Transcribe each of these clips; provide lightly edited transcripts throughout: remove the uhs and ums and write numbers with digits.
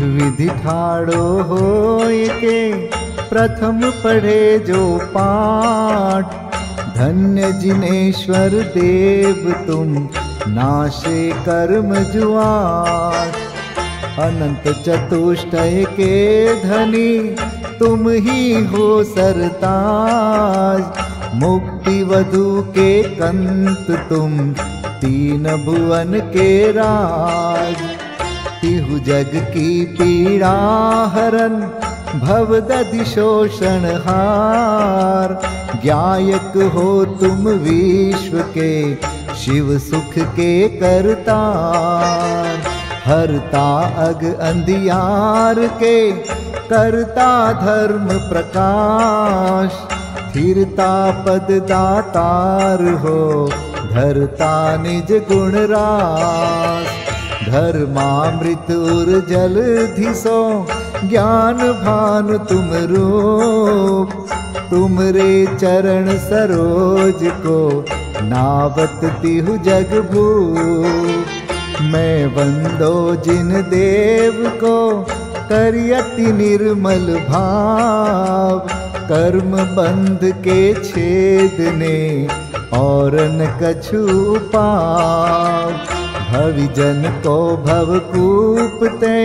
विधि ठाड़ो होय के प्रथम पढ़े जो पाठ। धन्य जिनेश्वर देव तुम नाशे कर्म जुआट। अनंत चतुष्टय के धनी तुम ही हो सरताज। मुक्ति वधु के कंत तुम तीन भुवन के राज। तिहु जग की पीड़ा हरन भवदधि शोषण हार। ज्ञायक हो तुम विश्व के शिव सुख के करतार। हरता अग अंधियार के करता धर्म प्रकाश। स्थिरता पद दातार हो धरता निज गुण रास। धर्मामृत उर जल धिसो ज्ञान भानु तुम रूप। तुमरे चरण सरोज को नावत तिहु जग भूप। मैं वंदो जिन देव को करियति निर्मल भाव। कर्म बंध के छेदने और न कछु पाव। भविजन को भवकूपते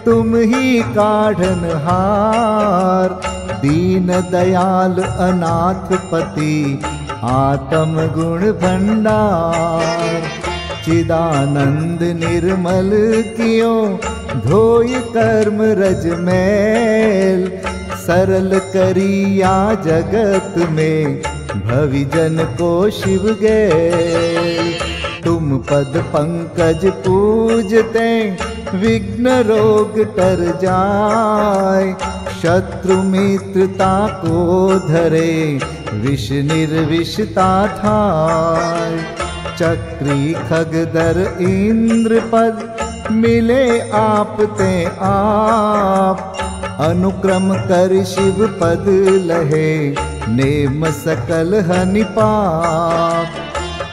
तुम ही काढ़न हार। दीन दयाल अनाथ पति आत्म गुण भंडार। चिदानंद निर्मल कियो धोय कर्म रज मैल। सरल करिया जगत में भविजन को शिव गए। तुम पद पंकज पूजते विघ्न रोग तर जाय। शत्रु मित्रता को धरे विष निर्विषता थाय। चक्री खगधर इंद्र पद मिले आपते आप। अनुक्रम कर शिव पद लहे नेम सकल हनि पाप।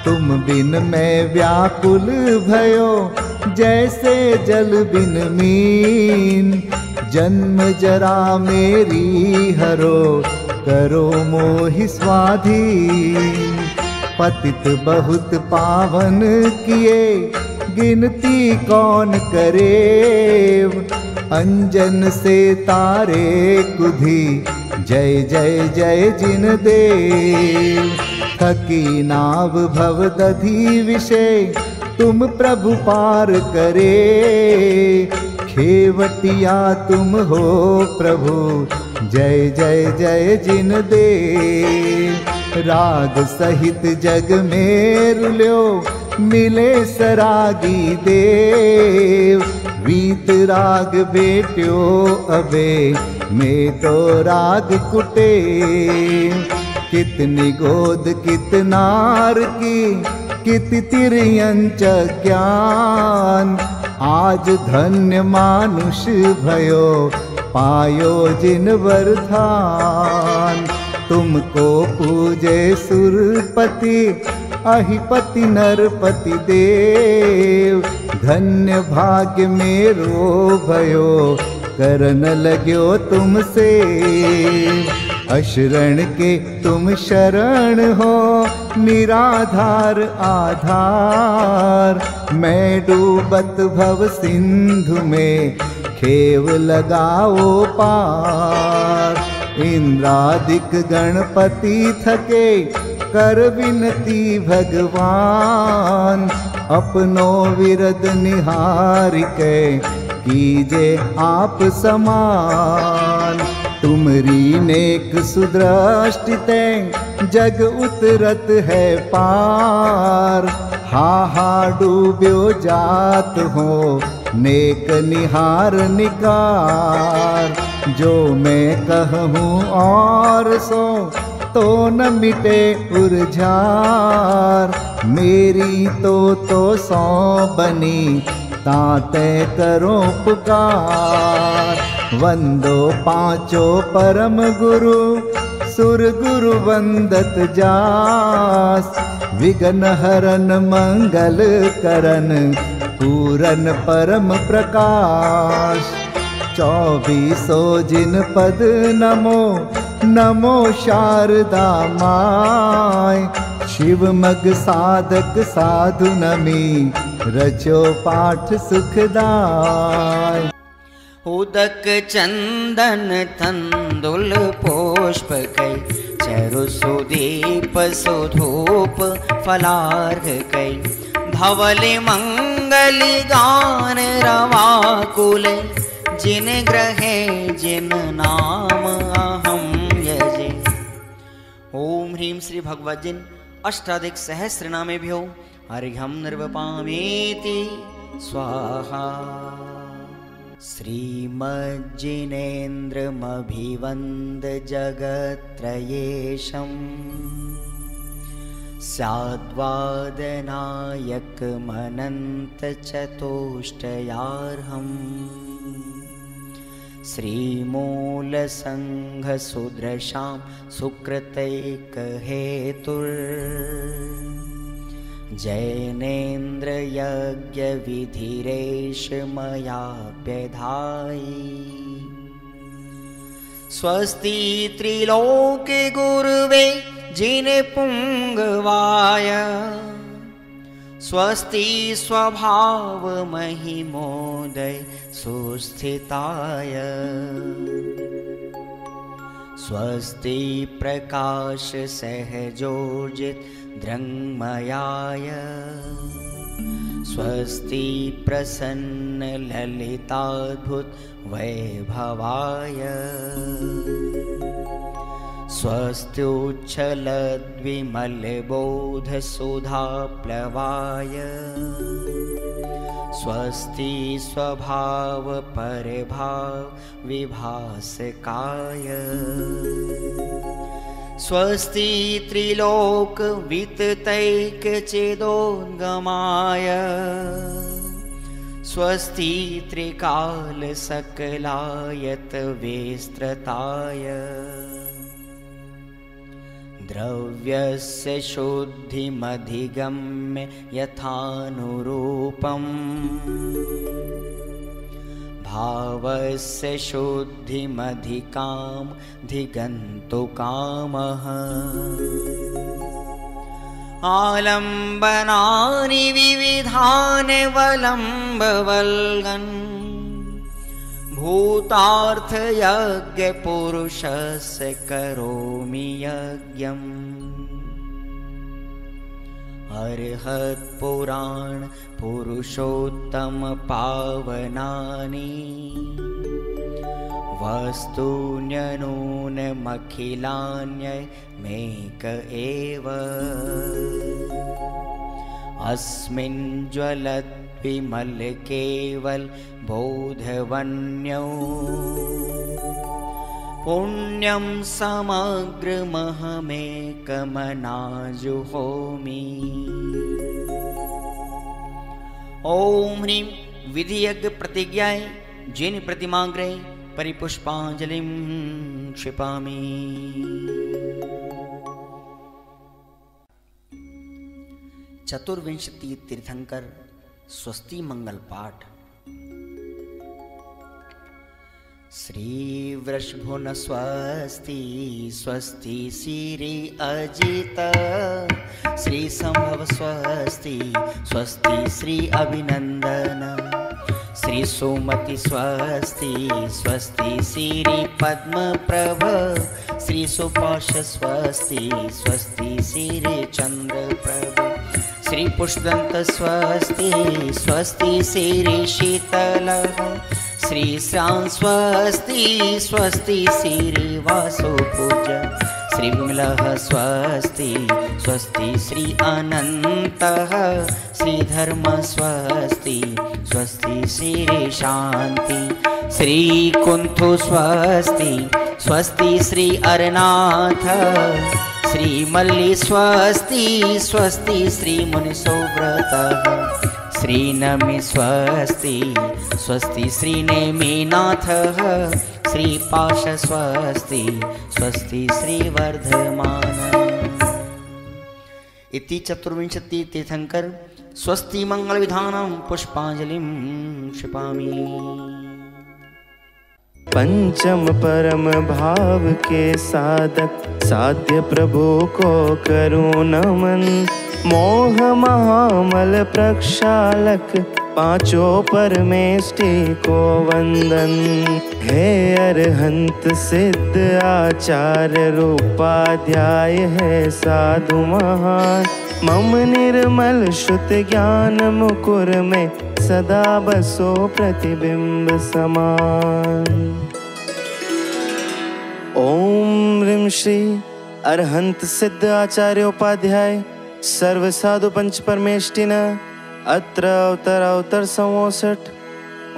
तुम बिन मैं व्याकुल भयो जैसे जल बिन मीन। जन्म जरा मेरी हरो करो मोहि स्वाधीन। पतित बहुत पावन किए गिनती कौन करे। अंजन से तारे कुधी जय जय जय जिन देव। थकी नाव भवदधि विषय तुम प्रभु पार करे। खेवटिया तुम हो प्रभु जय जय जय जिन देव। राग सहित जग में रुल्यो मिले सरागी देव। वीत राग बेट्यो अबे में तो राग कुटे। कितनी गोद कितनार की कित तिर्यंच ज्ञान। आज धन्य मानुष भयो पायो जिन वरदान। तुमको पूजे सुरपति अहिपति नरपति देव। धन्य भाग्य मेरो भयो करन लग्यो तुमसे। अशरण के तुम शरण हो निराधार आधार। मैं डूबत भव सिंधु में खेव लगाओ पार। इंद्रादिक गणपति थके कर विनती भगवान। अपनो विरद निहारिके कीजे आप समान। तुमरी नेक सुदृष्टिते जग उतरत है पार। हा हा डूब्यो जात हो नेक निहार निकार। जो मैं कहूँ और सो तो न मिटे उर्झार। मेरी तो सौ बनी ताते करो पुकार। वंदो पांचों परम गुरु सुर गुरु वंदत जास। विघ्न हरन मंगल करन पूरन परम प्रकाश। 24 जिन पद नमो नमो शारदा माय। शिव मग साधक साधु नमी रचो पाठ सुखदाय। उदक चंदन तंदुल पुष्प कई चरु सुदीप सुधूप फलार्घ कई। धवल मंगल गान रवाकुल जिन ग्रहे जिन नाम अहम यजे। ओम ह्रीं श्री भगवद्जिन अष्टाधिक सहस्र नामे भ्यो अर्घ्यं निर्वपामेति स्वाहा। श्रीमज्जिनेन्द्रमभिवन्द जगत्त्रयेशं स्याद्वादनायकमनन्तचतुष्टयार्हम्। श्रीमूलसङ्घसुदृशां सुकृतैकहेतुर् जैनेन्द्रयज्ञविधिरेष मयाप्यधायि। स्वस्ति त्रिलोके गुरुवे जिनपुङ्गवाय। स्वस्ति स्वभाव महिमोदय सुस्थिताय। स्वस्ति प्रकाश सहजोजित दृङ्मयाय। स्वस्ति प्रसन्न ललिताद्भुत वैभवाय। स्वस्त्युच्छलद्विमलबोधसुधाप्लवाय। स्वस्ति स्वभाव परभाव विभासकाय। स्वस्ति त्रिलोक विततैकचिदोद्गमाय। स्वस्ति त्रिकाल सकलायत विस्तृताय। द्रव्यस्य शुद्धिमधिगम्य यथानुरूपम्। भावस्य शुद्धिमधिकाम् धिगन्तुकामः। आलम्बनानि विविधानि वलम्बवल्गन्। भूतार्थयज्ञपुरुषस्य करोमि यज्ञम्। अर्हत्पुराण पुरुषोत्तम पावनानि। वस्तून्यनूनमखिलान्यमेक एव। अस्मिन् ज्वलद्विमल केवल बोधवन्यो। पुण्यं समग्रमहमेकमनाजुहोमि। ओम ह्रीं विधियज्ञ प्रतिज्ञाय जिन प्रतिमाग्रे परिपुष्पांजलिं क्षिपामि। चतुर्विंशति तीर्थंकर स्वस्ति मंगल पाठ। श्री वृषभुन स्वस्ति स्वस्ति श्री अजित। श्री संभव स्वस्ति स्वस्ति श्री अभिनंदन। श्री सुमति स्वस्ति स्वस्ति श्री पद्म प्रभ। श्री सुपाश स्वस्ति स्वस्ति श्री चंद्र प्रभ। श्री पुष्पदंत स्वस्ति स्वस्ति श्री शीतल। श्री श्याम स्वस्ति स्वस्ति श्री वासुपूज। श्री विमलः स्वस्ति स्वस्ति श्री अनन्तः। श्री धर्म स्वस्ति स्वस्ति श्री शांति। श्री कुंथु स्वस्ति स्वस्ति श्री अरनाथ। श्री मल्ली स्वस्ति स्वस्ति श्री मुनिसुव्रतः। श्री नमि स्वस्ति स्वस्ति श्री नेमिनाथः। श्री पाश स्वस्ति स्वस्ति श्री वर्धमान। इति चतुर्विंशति तीर्थंकर स्वस्ति मंगल विधानं पुष्पांजलिं क्षिपामि। पंचम परम भाव के साधक साध्य प्रभु को करूं नमन। मोह महामल प्रक्षालक पांचों परमेष्टि को वंदन। हे अरहंत सिद्ध आचार्य रूपाध्याय है साधु महान। मम निर्मल श्रुत ज्ञान मुकुर में सदा बसो प्रतिबिंब समान। ओम ह्रीं श्री अरहंत सिद्ध आचार्य उपाध्याय सर्व साधु पंच परमेष्टिन अत्र अवतर अवतर संवोसठ।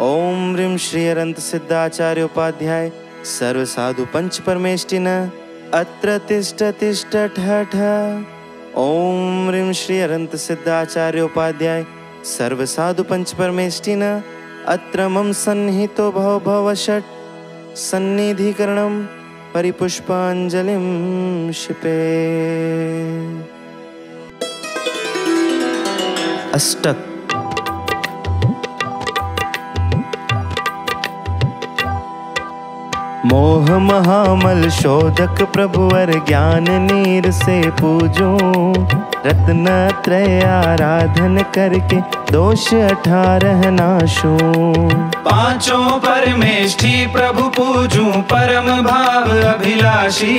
ओम ह्रीं श्री अरहंत सिद्ध आचार्य उपाध्याय सर्व साधु पंच परमेष्टिन अत्र तिष्ठ तिष्ठ ठ ठ। ओम ह्रीं श्री अरहंत सिद्ध आचार्य उपाध्याय सर्व साधु पंच परमेष्टिन अत्र मम सन्निहितो भव भव षट्। सन्निधिकरणं परिपुष्पांजलिं क्षिपे। अष्टक। मोह महामल शोधक प्रभुवर ज्ञान नीर से पूजूं। रत्न त्रय आराधन करके दोष 18 नाशूं। पांचों परमेष्ठि प्रभु पूजूं परम भाव अभिलाषी।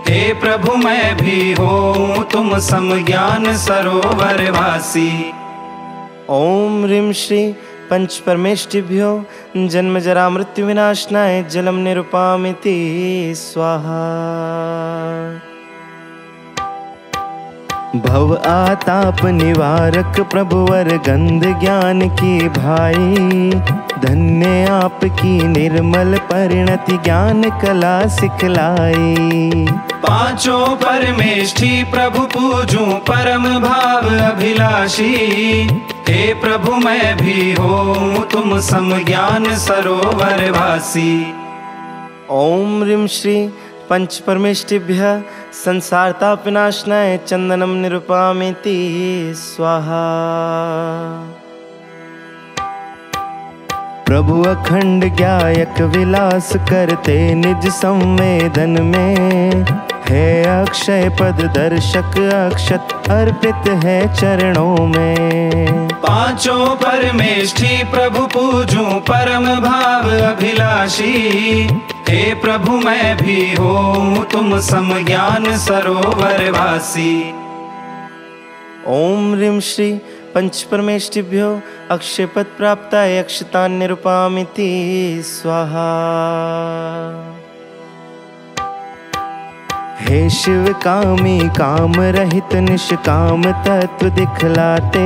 हे प्रभु मैं भी हूँ तुम सम ज्ञान सरोवर वासी। ओम ह्रीं श्री पंच परमेष्टिभ्यो जन्म जरा मृत्यु विनाशनाय जलम निरुपामिति स्वाहा। भव आताप निवारक प्रभुवर गंध ज्ञान की भाई। धन्य आपकी निर्मल परिणति ज्ञान कला सिखलाई। पांचों परमेष्ठि प्रभु पूजूं परम भाव अभिलाषी। हे प्रभु मैं भी हूँ तुम सम ज्ञान सरोवर वासी। ओम ह्रीं श्री पंच परमेष्टिभ्यः संसार ताप विनाशनाय चंदनम निरुपामिति स्वाहा। प्रभु अखंड ज्ञायक विलास करते निज संवेदन में। है अक्षय पद दर्शक अक्षत अर्पित है चरणों में। पांचों परमेष्ठि प्रभु पूजूं परम भाव अभिलाषी। हे प्रभु मैं भी हूँ तुम सम ज्ञान सरोवर वासी। ओम ह्रीं श्री पंच परमेष्टिभ्यो अक्षय पद प्राप्ताय अक्षतान निरुपामिति स्वाहा। हे शिव कामी काम रहित निष्काम तत्व दिखलाते।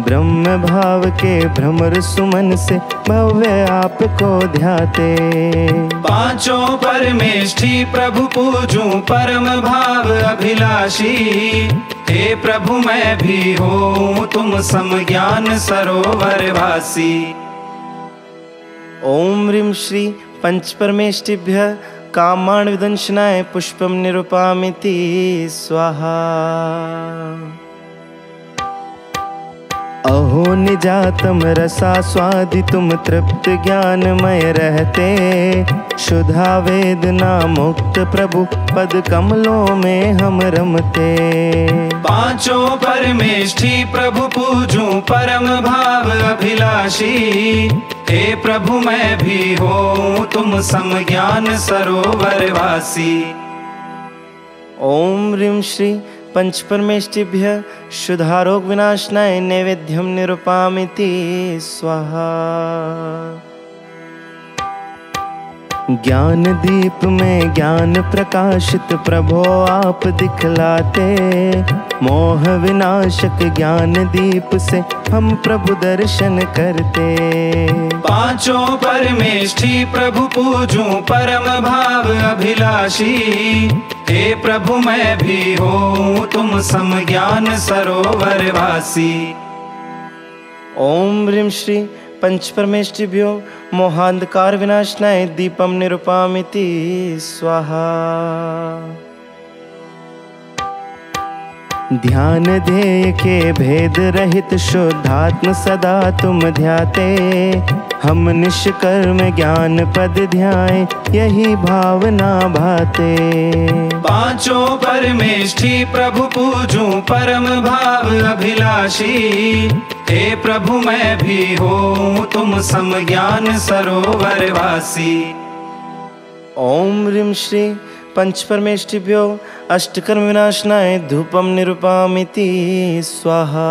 ब्रह्म भाव के भ्रमर सुमन से भव्य आपको ध्याते। पांचों परमेष्ठि प्रभु पूजूं परम भाव अभिलाषी। हे प्रभु मैं भी हूँ तुम सम ज्ञान सरोवर वासी। ओम ह्रीं श्री पंच परमेष्टिभ्यः कामान् विदंशनाय पुष्पम निरुपामिति स्वाहा। अहो निजातम रसा स्वादि तुम तृप्त ज्ञानमय रहते। शुद्धा वेदना मुक्त प्रभु पद कमलों में हम रमते। पांचों परमेष्ठि प्रभु पूजूं परम भाव अभिलाषी। हे प्रभु मैं भी हूँ तुम सम ज्ञान सरोवर वासी। ओम ह्रीं श्री पंच परमेष्टिभ्यः शुद्धारोग विनाशनाय नैवेद्यम निरुपामिति स्वाहा। ज्ञान दीप में ज्ञान प्रकाशित प्रभो आप दिखलाते। मोह विनाशक ज्ञान दीप से हम प्रभु दर्शन करते। पांचों परमेष्ठि प्रभु पूजूं परम भाव अभिलाषी। हे प्रभु मैं भी हूँ तुम सम ज्ञान सरोवर वासी। ओम ह्रीं श्री पंच परमेष्टिभ्यो मोहांधकार विनाशनाय दीपम निरुपामिति स्वाहा। ध्यान ध्येय के भेद रहित शुद्धात्म सदा तुम ध्याते। हम निष्कर्म ज्ञान पद ध्याए यही भावना भाते। पांचों परमेष्ठी प्रभु पूजूं परम भाव अभिलाषी। हे प्रभु मैं भी हूँ तुम सम ज्ञान सरोवर वासी। ओम ह्रीं श्री पंच परमेष्ठिभ्यो अष्टकर्म विनाशनाय धूपम निरूपामिति स्वाहा।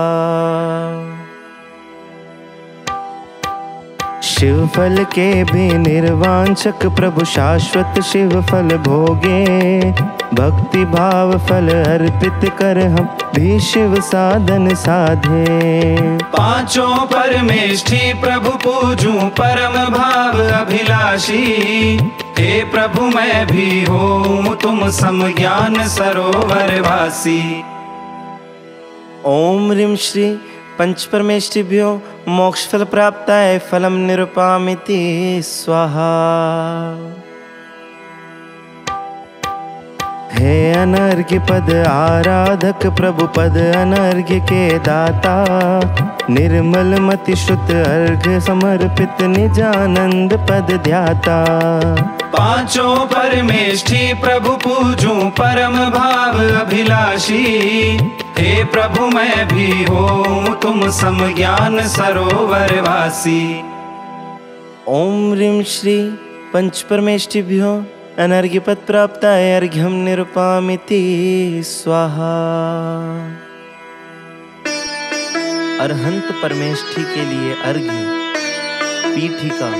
शिव फल के भी निर्वांछक प्रभु शाश्वत शिव फल भोगे। भक्ति भाव फल अर्पित कर हम भी शिव साधन साधे। पांचों परमेष्ठी प्रभु पूजूं परम भाव अभिलाषी। हे प्रभु मैं भी हूँ तुम सम ज्ञान सरोवर वासी। ओम ह्रीं श्री पंच परमेष्ठिभ्यो मोक्ष फल प्राप्ताय फलम निरूपामिति स्वाहा। हे अनर्घ्य पद आराधक प्रभु पद अनर्घ्य के दाता। निर्मल मति श्रुत अर्घ्य समर्पित निजानंद पद ध्याता। पांचों परमेष्ठी प्रभु पूजूं परम भाव अभिलाषी। हे प्रभु मैं भी हूँ तुम सम ज्ञान सरोवर वासी। ओम ह्रीं श्री पंच परमेष्ठिभ्यो अनर्घ्य पद प्राप्ताय अर्घ्यम निरूपामिति स्वाहा। अरहंत परमेष्ठी के लिए अर्घ्य पीठिका।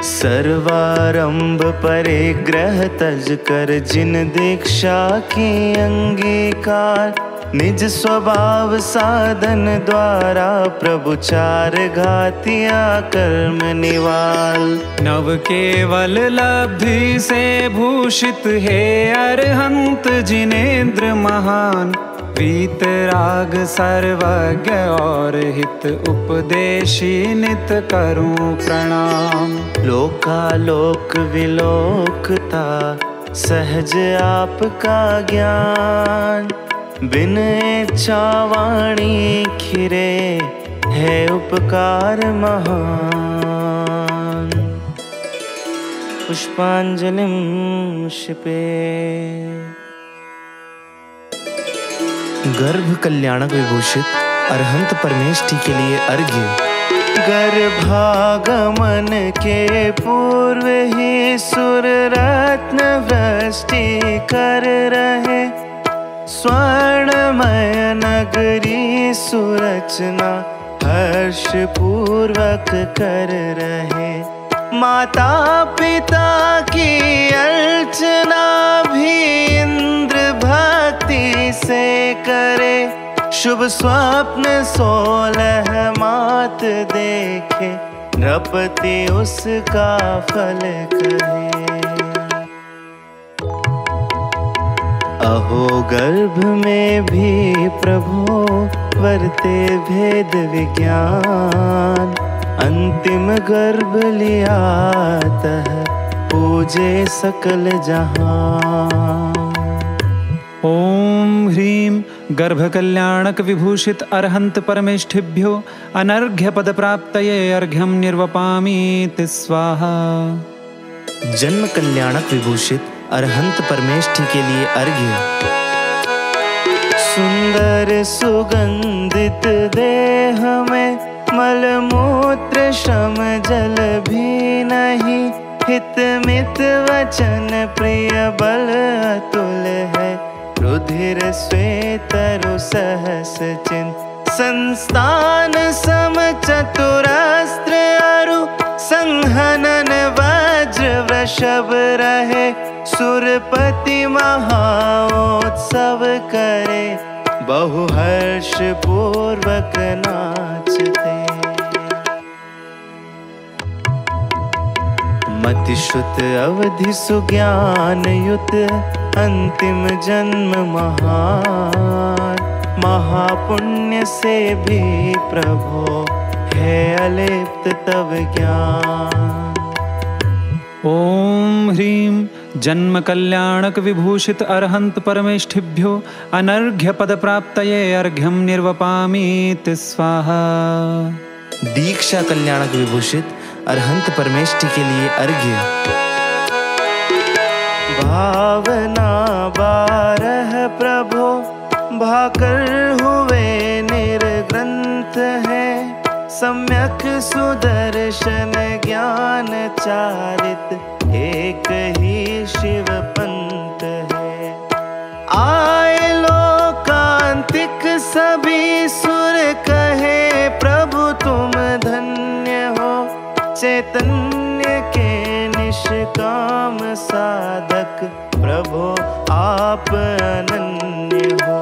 सर्वारंभ परिग्रह तज कर जिन दीक्षा की अंगीकार। निज स्वभाव साधन द्वारा प्रभु चार घातिया कर्म निवाल। नव केवल लब्धि से भूषित है अरहंत जिनेन्द्र महान। वीतराग सर्वज्ञ और हित उपदेशी नित करूं प्रणाम। लोकालोक विलोकता सहज आपका ज्ञान। बिन इच्छा वाणी खिरे है उपकार महान। पुष्पांजलिं क्षिपे। गर्भ कल्याणक विभूषित अरहंत परमेष्ठी के लिए अर्घ्य। गर्भागमन के पूर्व ही सुर रत्न वृष्टि कर रहे। स्वर्णमय नगरी सुरचना हर्ष पूर्वक कर रहे। माता पिता की अर्चना भी इंद्र भक्ति से करे। शुभ स्वप्न 16 मात देखे। नृपति उसका फल कहे। अहो गर्भ में भी प्रभु वर्ते भेद विज्ञान। अंतिम गर्भ लिया तह पूजे सकल जहां। ओम ह्रीं गर्भ कल्याणक विभूषित अरहंत परमेष्ठिभ्यो अनर्घ्य पद प्राप्तये अर्घ्यम निर्वपामीति स्वाहा। जन्म कल्याणक विभूषित अरहंत परमेष्ठी के लिए अर्घ्य। सुंदर सुगंधित देह में मलमूत्र श्रम जल भी नहीं। हित मित वचन प्रिय बल अतुल है। रुधिर श्वेतरु सहस चिन्ह संस्थान सम चतुरस्त्र अरु। संहनन वज्र वृषभ रहे। सुरपति महाउत्सव करे। बहु हर्ष पूर्वक नाचते। मति श्रुत अवधि सुज्ञान युत अंतिम जन्म महान। महापुण्य से भी प्रभो है अलिप्त तब ज्ञान। ओम ह्रीं जन्म कल्याणक विभूषित अरहंत परमेष्ठिभ्यो अनर्घ्य पद प्राप्तये अर्घ्यम निर्वपामीति स्वाहा। दीक्षा कल्याणक विभूषित अरहंत परमेष्ठि के लिए अर्घ्य। भावना 12 प्रभो भाकर हुए निर्ग्रंथ है, सम्यक सुदर्शन ज्ञान चारित एक ही शिव पंथ है। आए लोकांतिक सभी सुर कहे प्रभु तुम धन्य हो, चैतन्य के निष्काम साधक प्रभु आप अनन्य हो।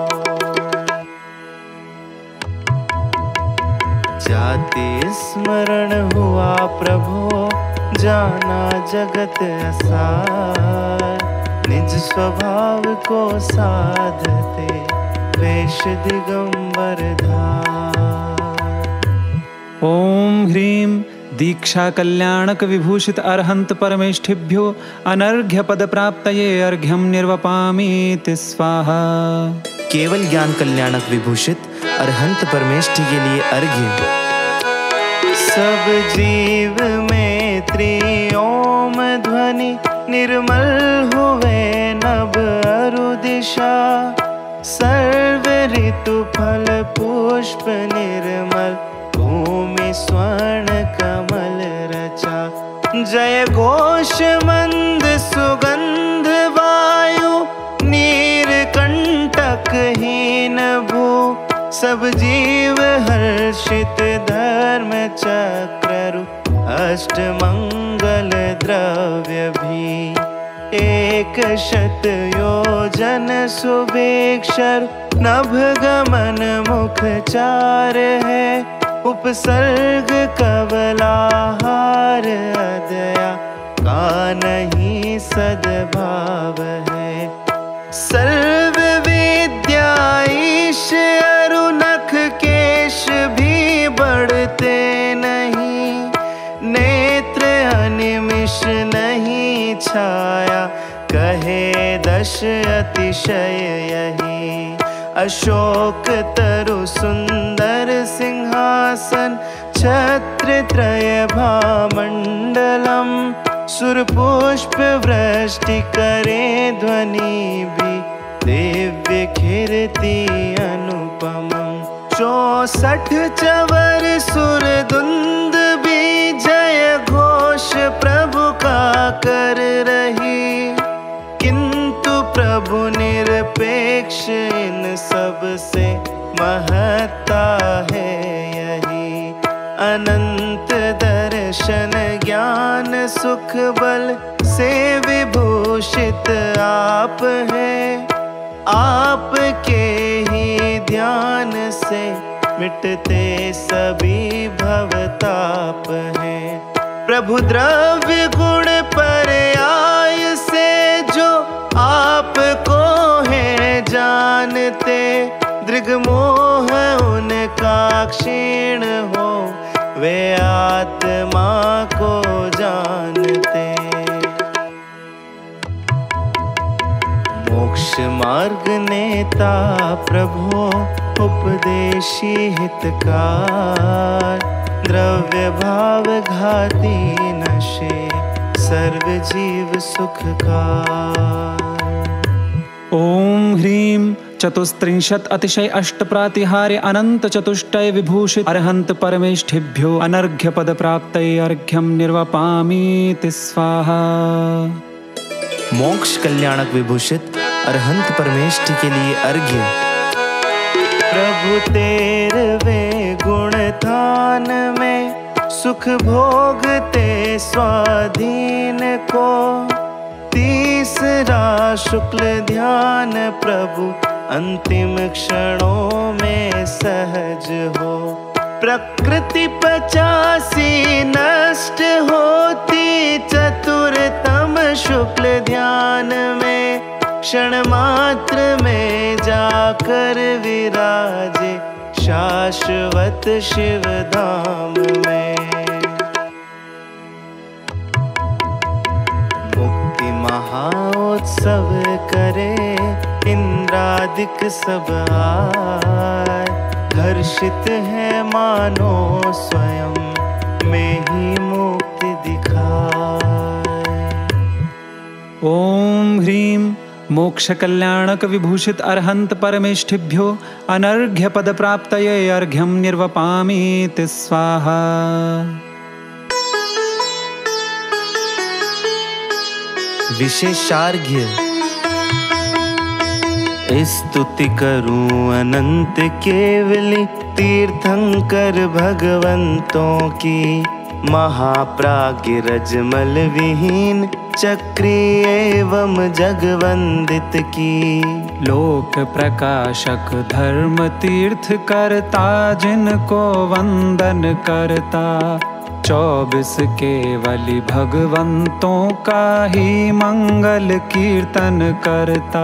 जाति स्मरण हुआ प्रभु जाना जगत असार, निज स्वभाव को साधते वेश दिगंबर धार। ओम ह्रीं दीक्षा कल्याणक विभूषित अरहंत परमेष्ठिभ्यो अनर्घ्य पद प्राप्तये अर्घ्यम निर्वपामीति स्वाहा। केवल ज्ञान कल्याणक विभूषित अरहंत परमेष्ठि के लिए अर्घ्य। सब जीव में त्रिओम ध्वनि निर्मल हुए नभ अरु दिशा, सर्व ऋतु फल पुष्प निर्मल भूमि स्वर्ण कमल रचा। जय घोष मंद सुगंध वायु नीरकंटक हीन भू, सब जीव हर्षित धर्म चक्रु अष्ट मंगल द्रव्य भी। 100 योजन सुवेक्षर नभ गमन मुख चार है, उपसर्ग कवलाहार अदया का नहीं सद्भाव है। सर्व विद्या ईश अरुनख केश भी बढ़ते नहीं, नेत्र अनिमिष नहीं छाया कहे 10 अतिशय यही। अशोक तरु सुंदर सिंहासन छत्र त्रय भामंडलम, सुर पुष्प वृष्टि करे ध्वनि भी दिव्य कीर्ति अनुपमं। 64 चवर सुर धुंद भी जय घोष प्रभु का कर रही, किंतु प्रभु निरपेक्ष इन सब से महत्ता है यही। अनंत दर्शन ज्ञान सुख बल से विभूषित आप है, आपके ही ध्यान से मिटते सभी भवताप हैं। प्रभु द्रव्य गुण पर्याय से जो आपको है जानते, दृग्मोह उनका क्षीण हो वे आत्मा को जानते। मोक्ष मार्ग नेता प्रभु उपदेशी हितकार, द्रव्य भाव घाती नशे सर्व जीव सुखकार। ओम ह्रीं चतुस्त्रिंशत् अतिशय अष्ट प्रातिहार्य अनंत चतुष्टय विभूषित अरहंत परमेष्ठिभ्यो अनर्घ्य पद प्राप्तये अर्घ्यम निर्वपामीति स्वाहा। मोक्ष कल्याणक विभूषित अरहंत परमेष्ठि के लिए अर्घ्य। प्रभु तेरवे गुण थान में सुख भोगते स्वाधीन को, तीसरा शुक्ल ध्यान प्रभु अंतिम क्षणों में सहज हो। प्रकृति 85 नष्ट होती चतुरतम शुक्ल ध्यान में, क्षण मात्र में जाकर विराजे शाश्वत शिव धाम में। मुक्ति महा उत्सव करे, इंद्रादिक सब आए, हर्षित है मानो स्वयं में ही मुक्ति दिखाए। ओम ह्रीं मोक्ष कल्याणक विभूषित अरहंत परमेष्ठिभ्यो अनर्घ्य पद प्राप्तये अर्घ्यं निर्वपामीति स्वाहा। विशेषार्घ्य। स्तुति करूं अनंत केवली, तीर्थंकर भगवंतों की, महाप्राज्ञ रजमल विहीन, चक्री एवं जगवंदित की। लोक प्रकाशक धर्म तीर्थ करता, जिनको वंदन करता, 24 केवली भगवंतों का ही मंगल कीर्तन करता।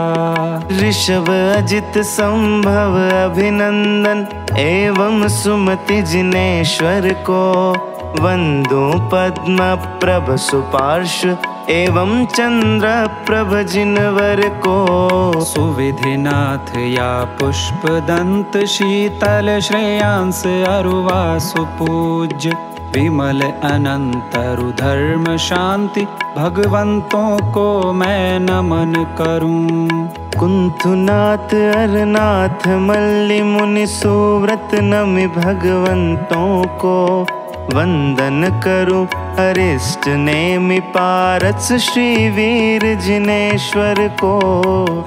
ऋषभ अजित संभव अभिनंदन, एवं सुमति जिनेश्वर को, वंदो पद्म प्रभ सुपार्श्व, एवं चंद्र प्रभ जिनवर को। सुविधिनाथ या पुष्प दंत, शीतल श्रेयांस अरुवा सुपूज्य, विमल अनंतरु धर्म शांति, भगवंतों को मैं नमन करूं। कुंथुनाथ अरनाथ मल्लि मुनि, सुव्रत नमि भगवंतों को, वंदन करूं अरिष्ट नेमि पारस, श्री वीर जिनेश्वर को।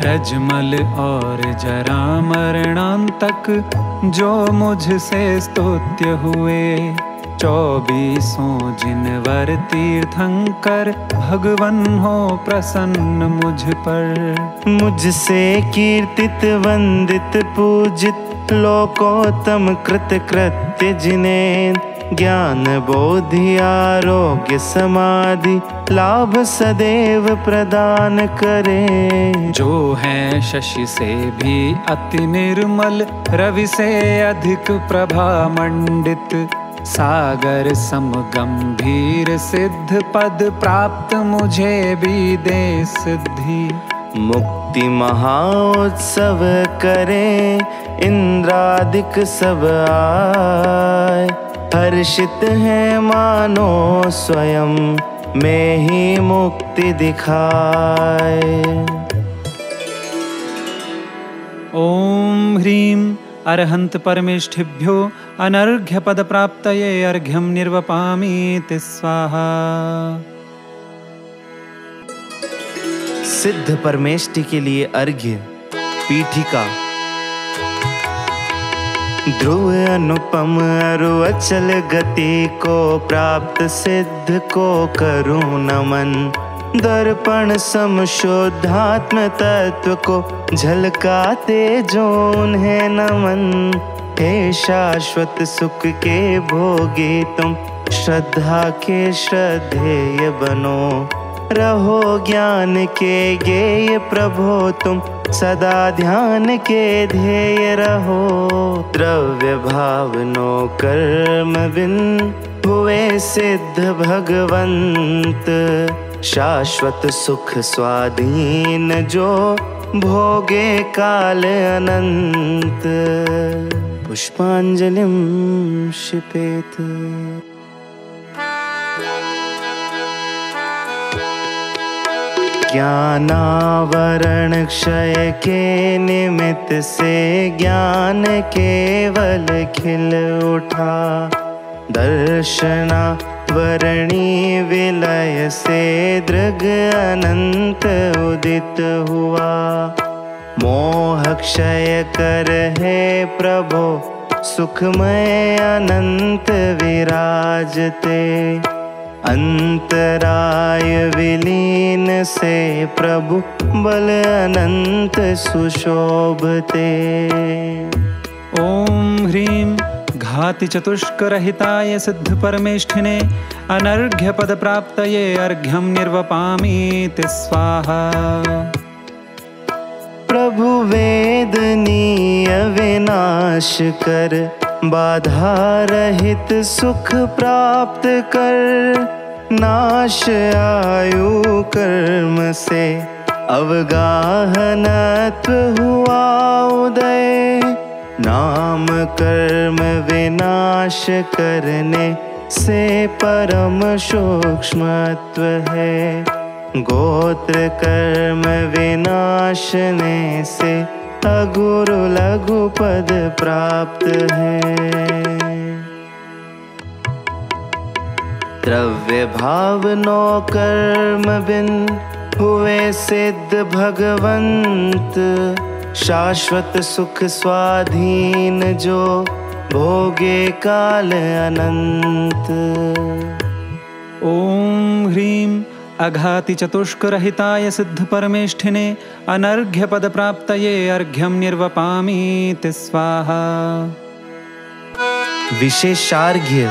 रजमल और जरा मरणांतक, जो मुझसे स्तुत्य हुए, 24 जिनवर तीर्थंकर, भगवन हो प्रसन्न मुझ पर। मुझसे कीर्तित वंदित पूजित, लोकोत्तम कृत कृत्य जिन्हें, ज्ञान बोधि आरोग्य समाधि, लाभ सदैव प्रदान करे। जो है शशि से भी अति निर्मल, रवि से अधिक प्रभा मंडित, सागर सम गंभीर सिद्ध पद, प्राप्त मुझे भी दे सिद्धि। मुक्ति महाउत्सव करे, इंद्रादिक सब आए, हर्षित है मानो स्वयं में ही मुक्ति दिखाए। ओम ह्रीं अरहंत परमेष्ठिभ्यो अनर्घ्य पद प्राप्तये अर्घ्यं निर्वपामीति स्वाहा। सिद्ध परमेष्टि के लिए अर्घ्य। पीठिका। ध्रुव अनुपम अरु अचल गति को, प्राप्त सिद्ध को करूं नमन, दर्पण सम शुद्धात्म तत्व को, झलकाते जो उन्हें नमन। हे शाश्वत सुख के भोगी तुम, श्रद्धा के श्रद्धेय बनो, रहो ज्ञान के गेय प्रभो तुम, सदा ध्यान के ध्येय रहो। द्रव्य भावनो कर्म बिन, हुए सिद्ध भगवंत, शाश्वत सुख स्वाधीन जो, भोगे काल अनंत। पुष्पांजलिं क्षिपेत। ज्ञानावरण क्षय के निमित्त से, ज्ञान केवल खिल उठा, दर्शना वरणी विलय से, दृग अनंत उदित हुआ। मोह क्षय कर हे प्रभो, सुखमय अनंत विराजते, अंतराय विलीन से प्रभु, बल अनंत सुशोभते। ओम ह्रीं घाति चतुष्क रहिताय सिद्ध परमेष्ठिने, अनर्घ्य पद प्राप्तये अर्घ्यं निर्वपामीति स्वाहा। प्रभु वेदनीय विनाश कर, बाधा रहित सुख प्राप्त कर, नाश आयु कर्म से, अवगाहनत्व हुआ उदय, नाम कर्म विनाश करने से परम सूक्ष्मत्व है। गोत्र कर्म विनाशने से अगुरु लघु पद प्राप्त है। द्रव्य भाव नो कर्म बिन हुए सिद्ध भगवंत, शाश्वत सुख स्वाधीन जो भोगे काल अनंत। ओम ह्रीं अघाति चतुष्करहिताय सिद्ध परमेष्ठिने अनर्घ्य पद प्राप्तये अर्घ्यं निर्वपामीति स्वाहा। विशेषार्घ्य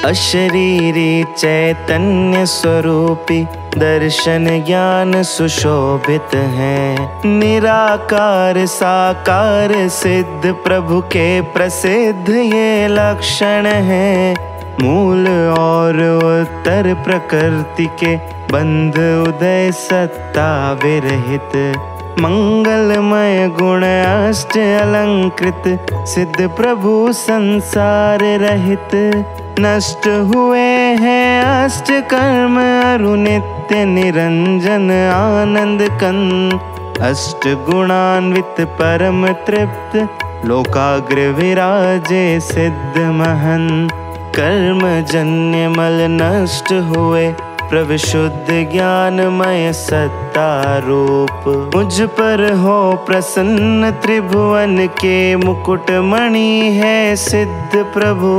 अशरीरी चैतन्य स्वरूपी दर्शन ज्ञान सुशोभित है। निराकार साकार सिद्ध प्रभु के प्रसिद्ध ये लक्षण हैं। मूल और उत्तर प्रकृति के बंध उदय सत्ता विरहित, मंगलमय गुण अष्ट अलंकृत सिद्ध प्रभु संसार रहित। नष्ट हुए हैं अष्ट कर्म अरु नित्य निरंजन आनंद कंद। अष्ट गुणान्वित परम तृप्त लोकाग्र विराजे सिद्ध महन। कर्म जन्य मल नष्ट हुए प्रभु शुद्ध ज्ञानमय सत्ता रूप। मुझ पर हो प्रसन्न त्रिभुवन के मुकुट मणि है सिद्ध प्रभु।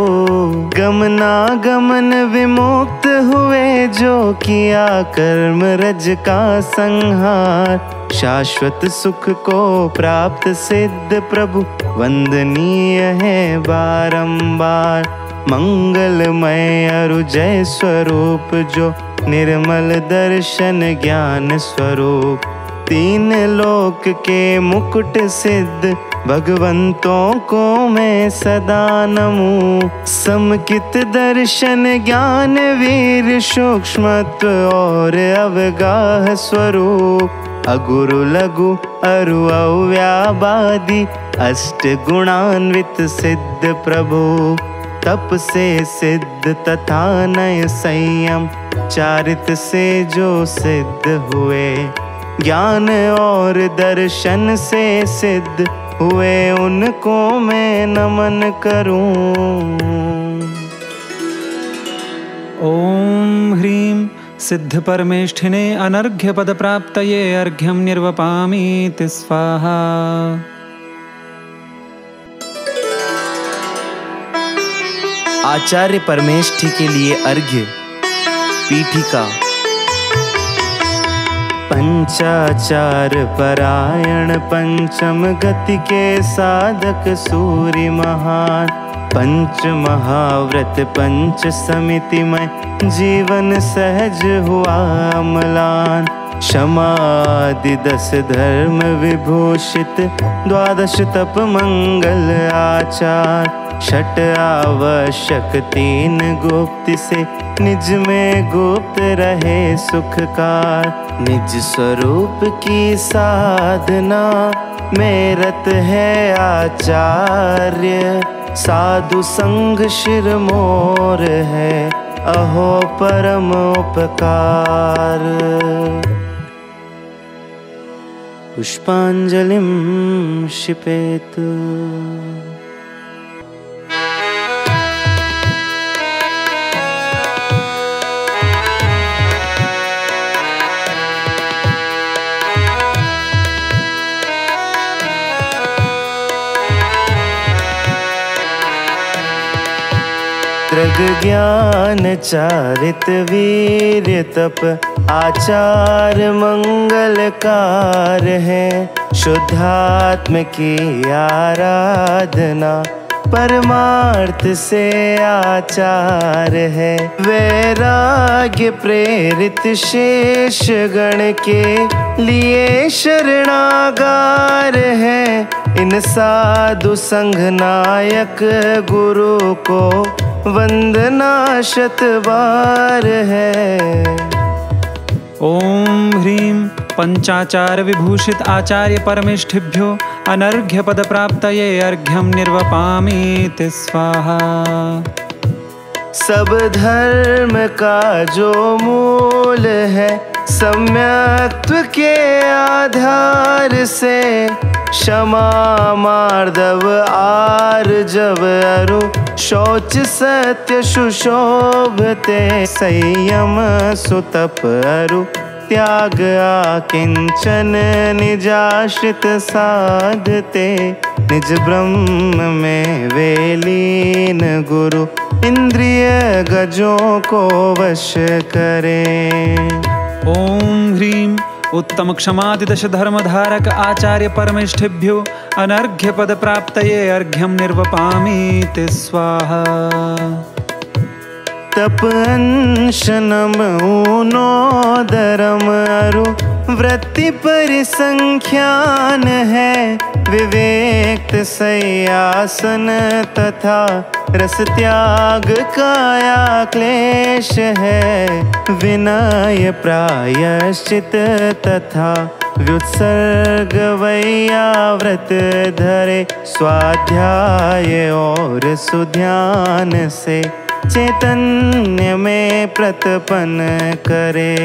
गमनागमन विमुक्त हुए जो किया कर्म रज का संहार। शाश्वत सुख को प्राप्त सिद्ध प्रभु वंदनीय है बारंबार। मंगलमय अरु जय स्वरूप जो निर्मल दर्शन ज्ञान स्वरूप। तीन लोक के मुकुट सिद्ध भगवंतों को मैं सदा नमूं। समकित दर्शन ज्ञान वीर सूक्ष्मत्व और अवगाह स्वरूप। अगुरु लघु अरु अव्याबादी अष्ट गुणान्वित सिद्ध प्रभु। तप से सिद्ध तथा नय संयम चारित से जो सिद्ध हुए। ज्ञान और दर्शन से सिद्ध हुए उनको मैं नमन करूं। ओम ह्रीं सिद्ध परमेष्ठिने अनर्घ्य पद प्राप्तये अर्घ्यं निर्वपामीति स्वाहा। आचार्य परमेष्ठि के लिए अर्घ्य। पीठिका। पंचाचार परायण पंचम गति के साधक सूर्य महान। पंच महाव्रत पंच समिति में जीवन सहज हुआ अम्लान। क्षमादि 10 धर्म विभूषित 12 तप मंगल आचार। छठ आवश्यक 3 गुप्त से निज में गुप्त रहे सुखकार। निज स्वरूप की साधना में रत है आचार्य। साधु संग शिर मोर है अहो परम उपकार। पुष्पांजलिं क्षिपेत। दृग ज्ञान चारित वीर्य तप आचार मंगलकार है। शुद्धात्म की आराधना परमार्थ से आचार है। वैराग्य प्रेरित शेष गण के लिए शरणागार है। इन साधु संघ नायक गुरु को वंदना शतबार है। ओम ह्रीं पंचाचार विभूषित आचार्य परमेष्ठिभ्यो अनर्घ्य पद प्राप्तये अर्घ्यं निर्वपामीति स्वाहा। सब धर्म का जो मूल है, सम्यक्त्व के आधार से, क्षमा मार्दव आर्जव अरु शौच सत्य सुशोभते, संयम सुतप अरु त्याग आकिंचन निजाश्रित साधते, निज ब्रह्म में वेलीन गुरु इंद्रिय गजों को वश करें। ओम ह्रीं उत्तम क्षमादिदश धर्मधारक आचार्य परमेष्ठिभ्यो अनर्घ्य पद प्राप्तये अर्घ्यं निर्वपामीति स्वाहा। तप अंशनम ऊनोदरम अरु वृत्ति परिसंख्यान है, विवेक सयासन तथा रस त्याग काया क्लेश है, विनय प्रायश्चित तथा व्युत्सर्ग वैयाव्रत धरे, स्वाध्याय और सुध्यान से चैतन्य में प्रतपन करे।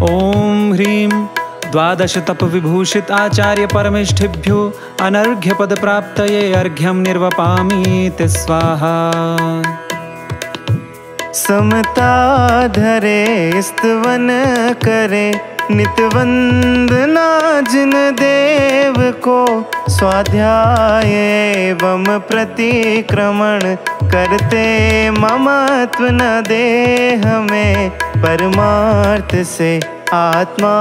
ओम ह्रीं द्वादश तप विभूषित आचार्य परमेष्ठिभ्यो अनर्घ्य पद प्राप्तये अर्घ्यं निर्वपामीति स्वाहा। समता धरे स्तवन करे, नित वंदना जिन देव को, स्वाध्याय एवं प्रतिक्रमण करते ममत्व न देह में, परमार्थ से आत्मानुभूति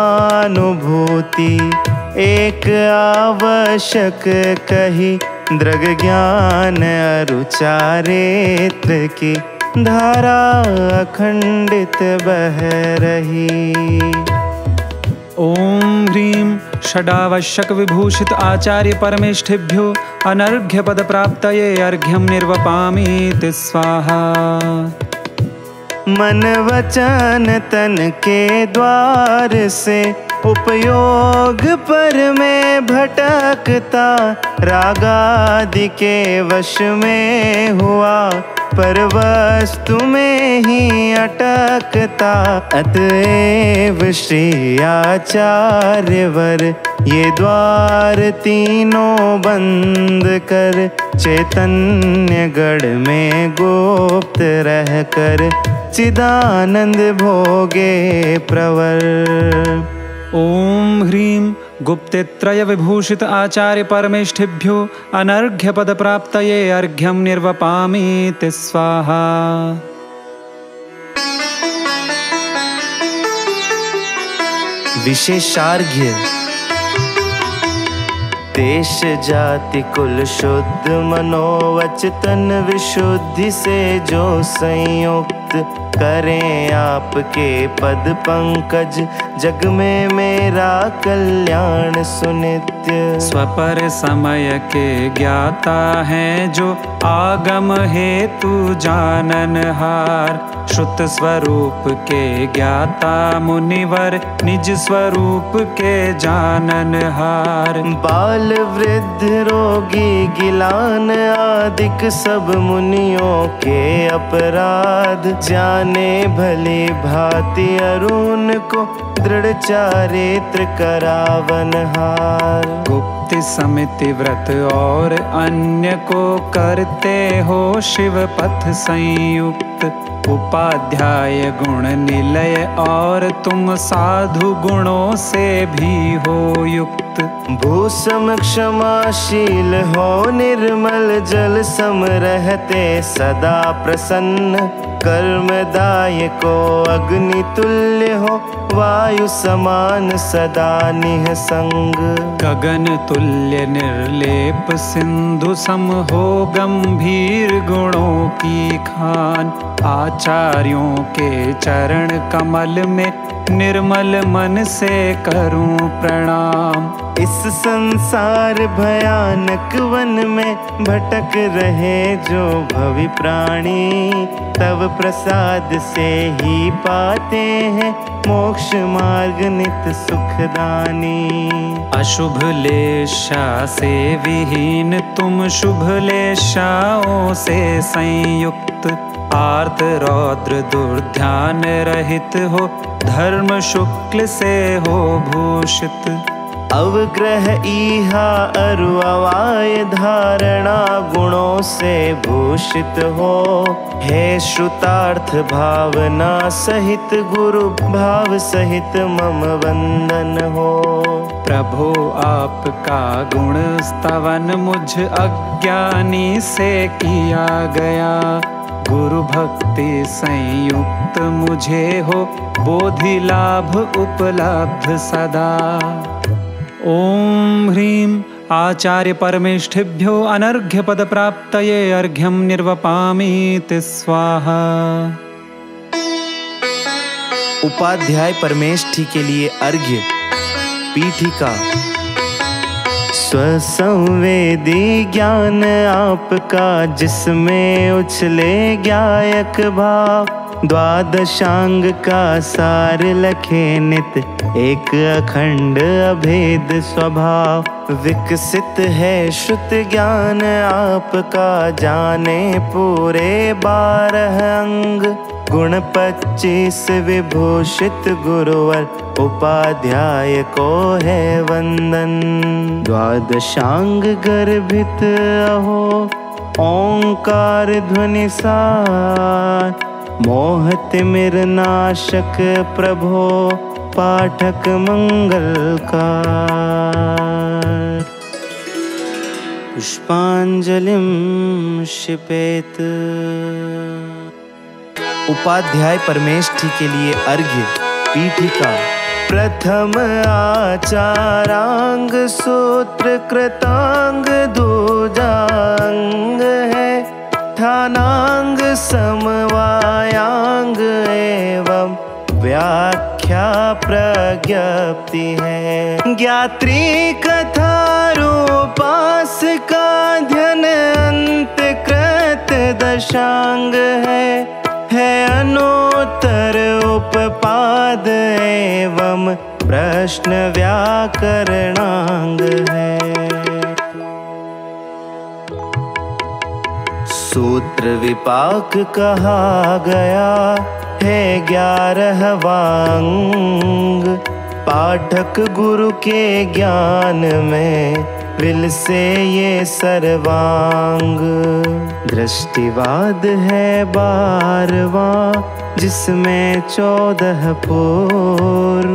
एक आवश्यक कही, दृग ज्ञान अरु चारित्र की धारा अखंडित बह रही। ओम ह्रीं षडावश्यक विभूषित आचार्य परमेष्ठिभ्यो अनर्घ्य पद प्राप्तये अर्घ्यं निर्वपामीति स्वाहा। मन वचन तन के द्वार से उपयोग पर में भटकता, रागादि के वश में हुआ, पर वस्तु में ही अटकता, अतएव श्री आचार्यवर ये द्वार तीनों बंद कर, चैतन्य गढ़ में गुप्त रह कर चिदानंद भोगे प्रवर। ओम ह्रीं गुप्तेत्रय विभूषित आचार्य परमेष्ठिभ्यो अनर्घ्य पद प्राप्तये अर्घ्यं निर्वपामीति स्वाहा। विशेषार्घ्य देश जाति कुल शुद्ध, मनोवचन विशुद्धि से जो संयुक्त, करें आपके पद पंकज, जग में मेरा कल्याण सुनित्य। स्वपर समय के ज्ञाता हैं जो आगम हेतु जाननहार, श्रुत स्वरूप के ज्ञाता मुनिवर निज स्वरूप के जाननहार। बाल वृद्ध रोगी गिलान आदिक सब मुनियों के अपराध, जाने भली भांति अरुण को दृढ़ चारित्र करावनहार। गुप्त समिति व्रत और अन्य को करते हो शिव पथ संयुक्त, उपाध्याय गुण निलय और तुम साधु गुणों से भी हो युक्त। भूसम क्षमाशील हो निर्मल जल सम रहते सदा प्रसन्न, कर्मदायको अग्नि तुल्य हो वायु समान सदा निःसंग। गगन तुल्य निर्लेप सिंधु सम हो गंभीर गुणों की खान, आचार्यों के चरण कमल में निर्मल मन से करूं प्रणाम। इस संसार भयानक वन में भटक रहे जो भवि प्राणी, तब प्रसाद से ही पाते हैं मोक्ष मार्ग नित सुखदानी। अशुभ लेशा से विहीन तुम शुभ लेशाओं से संयुक्त, आर्त रौद्र दुर्ध्यान रहित हो धर्म शुक्ल से हो भूषित। अवग्रह इहा अरु अवाय धारणा गुणों से भूषित हो, हे श्रुतार्थ भावना सहित गुरु भाव सहित मम वंदन हो। प्रभो आपका गुण स्तवन मुझ अज्ञानी से किया गया, गुरु भक्ति संयुक्त मुझे हो बोधि लाभ उपलब्ध सदा। ओम ह्रीं आचार्य परमेष्ठिभ्यो अनर्घ्य पद प्राप्तये अर्घ्यं निर्वपामीति स्वाहा। उपाध्याय परमेष्ठी के लिए अर्घ्य। पीठिका। स्वसंवेदी ज्ञान आपका जिसमें उछले गायक भाव, द्वादशांग का सार लखे नित एक अखंड अभेद स्वभाव। विकसित है श्रुत ज्ञान आपका जाने पूरे 12 अंग, गुण 25 विभूषित गुरुवर उपाध्याय को है वंदन। द्वादशांग गर्भित अहो ओंकार ध्वनि सार, मोह तिमिर नाशक प्रभो पाठक मंगलकार। पुष्पांजलिं क्षिपेत। उपाध्याय परमेष्ठी के लिए अर्घ्य। पीठिका। प्रथम आचारांग सूत्र कृतांग दूजांग है, ठानांग समवायांग एवं व्याख्या प्रज्ञप्ति है। ज्ञात्री कथा रूपास का ध्यान अंत कृत दशांग है अनुत्तर उपपाद एवं प्रश्न व्याकरणांग है। सूत्र विपाक कहा गया है 11वां अंग, पाठक गुरु के ज्ञान में विल से ये सर्वांग। दृष्टिवाद है 12वां जिसमें 14 पूर्व,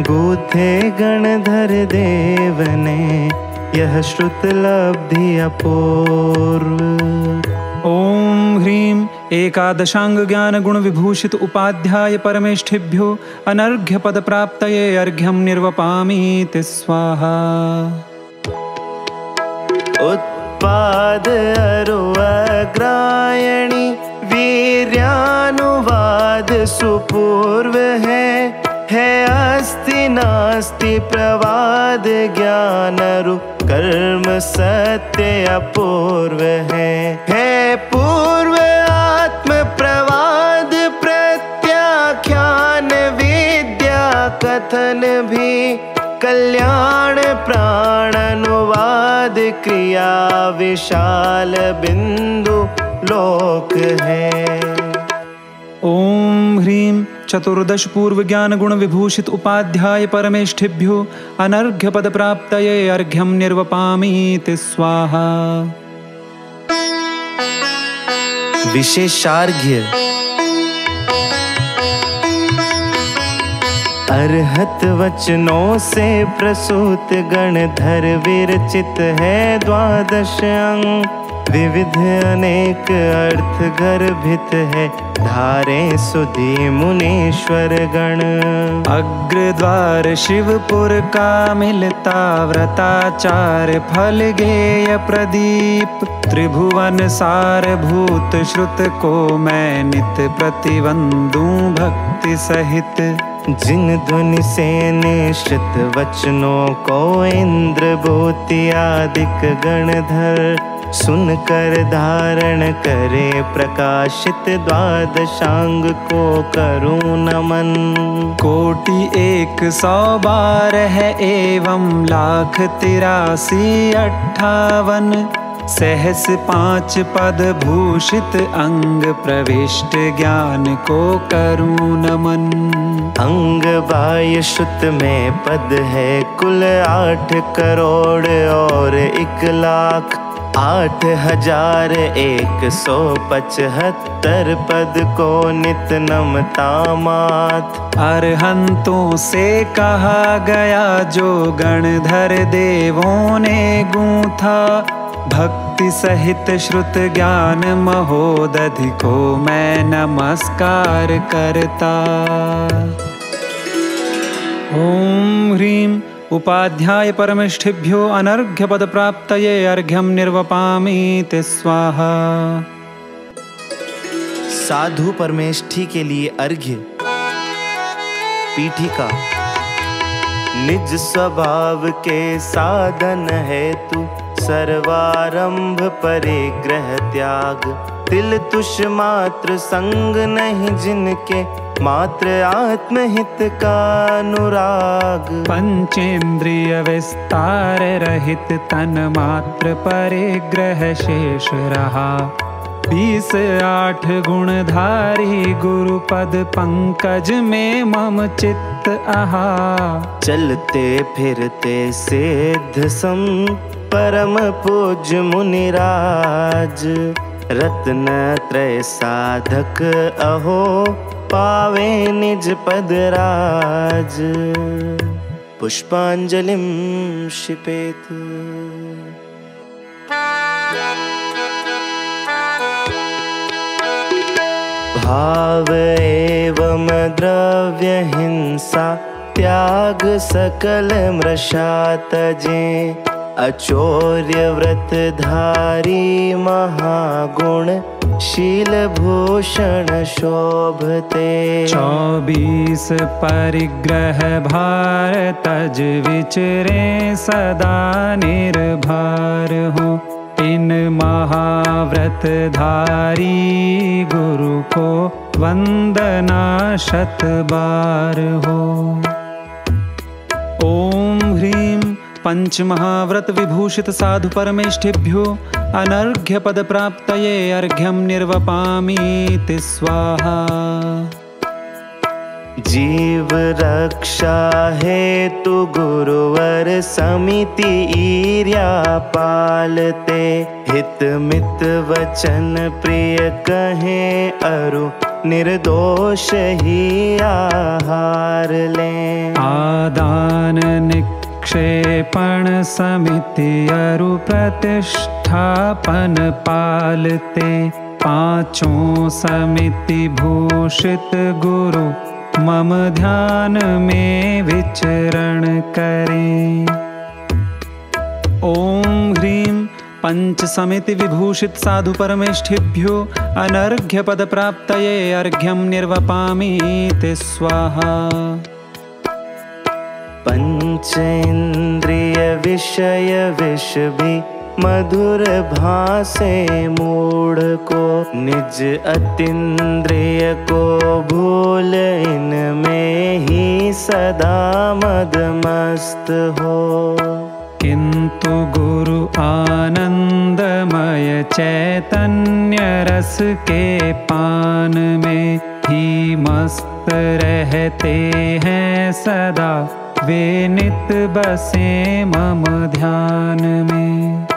गूथे गणधर देव ने यह श्रुत लब्धि अपूर्व। ओम ह्रीं एकादशांग ज्ञान गुण विभूषित उपाध्याय परमेष्ठिभ्यो अनर्घ्य पद प्राप्तये अर्घ्यं निर्वपामीति स्वाहा। उत्पाद अरु अग्रायणी वीर्यानुवाद सुपूर्व है अस्ति नास्ति प्रवाद ज्ञानरु कर्म सत्य अपूर्व है पूर्व आत्म प्रवाद प्रत्याख्यान विद्या कथन भी कल्याण प्राण अनुवाद क्रिया विशाल बिंदु लोक है। ओम ह्रीं चतुर्दश पूर्व ज्ञान गुण विभूषित उपाध्याय परमेष्ठिभ्यो अनर्घ्य पद प्राप्तये अर्घ्यं निर्वपामीति स्वाहा। विशेषार्घ्य। अर्हत वचनों से प्रसूत गणधर विरचित है 12 अंग, विविध अनेक अर्थ गर्भित है, धारे सुधी मुनीश्वर गण। अग्रद्वार शिवपुर का मिलता, व्रताचार फल गेय प्रदीप। त्रिभुवन सार भूत श्रुत को मैं नित प्रतिवंदूं भक्ति सहित। जिन ध्वनि से निश्चित वचनों को इंद्र भूति आदिक गणधर, सुनकर धारण करे प्रकाशित, द्वादशांग को करूं नमन। कोटि 112 है एवं लाख 83 58, सहस 5 पद भूषित अंग प्रविष्ट, ज्ञान को करूं नमन। अंग बाह्य श्रुत में पद है कुल 8 करोड़ और 1 लाख, 8175 पद को नित नमता मात। अरहंतों से कहा गया जो गणधर देवों ने गूंथा, भक्ति सहित श्रुत ज्ञान महोदधि को मैं नमस्कार करता। ओम ह्रीं उपाध्याय परमेष्ठिभ्यो अनर्घ्य पद प्राप्तये अर्घ्यं निर्वपामि ते स्वाहा। साधु परमेष्ठी के लिए अर्घ्य। पीठिका। निज स्वभाव के साधन है तू, सर्वारंभ परिग्रह त्याग। तिल तुष मात्र संग नहीं जिनके, मात्र आत्महित का अनुराग। पंचेंद्रिय विस्तार रहित तन मात्र परिग्रह शेष रहा। 20-8 गुणधारी गुरुपद पंकज में मम चित्त आहा। चलते फिरते सिद्ध सम परम पूज्य मुनिराज। रत्न त्रय साधक अहो, पावे निज पद राज। पुष्पांजलिं क्षिपेत्। भाव एवं द्रव्य हिंसा, त्याग सकल मृषा तजे। अचौर्य व्रत धारी महागुण, शील भूषण शोभते। 24 परिग्रह भार तज विचरे सदा निर्भर हो। इन महाव्रत धारी गुरु को वंदना 100 बार हो। ओम ह्रीं पंच महाव्रत विभूषित साधु परमेष्ठिभ्यो अनर्घ्य पद प्राप्तये अर्घ्यं निर्वपामि ते स्वाहा। जीव रक्षा हेतु गुरुवर समिति ईर्या पालते। हित मित वचन प्रिय कहे अरु, निर्दोष ही आहार लें। आदान निक्षेपण समिति अरु प्रतिष्ठापन पालते। 5 समिति भूषित गुरु मम ध्यान में विचरण करें। ओम ह्रीं पंच समिति विभूषित साधु परमेष्ठिभ्यो अनर्घ्य पद प्राप्तये अर्घ्यं निर्वपामि ते स्वाहा। पंच इंद्रिय विषय विष भी, मधुर भासे मूढ़ को। निज अतीन्द्रिय को भूल, इनमें ही सदा मदमस्त हो। किंतु गुरु आनंदमय चैतन्य रस के पान में ही मस्त रहते हैं सदा। वे नित बसे मम ध्यान में।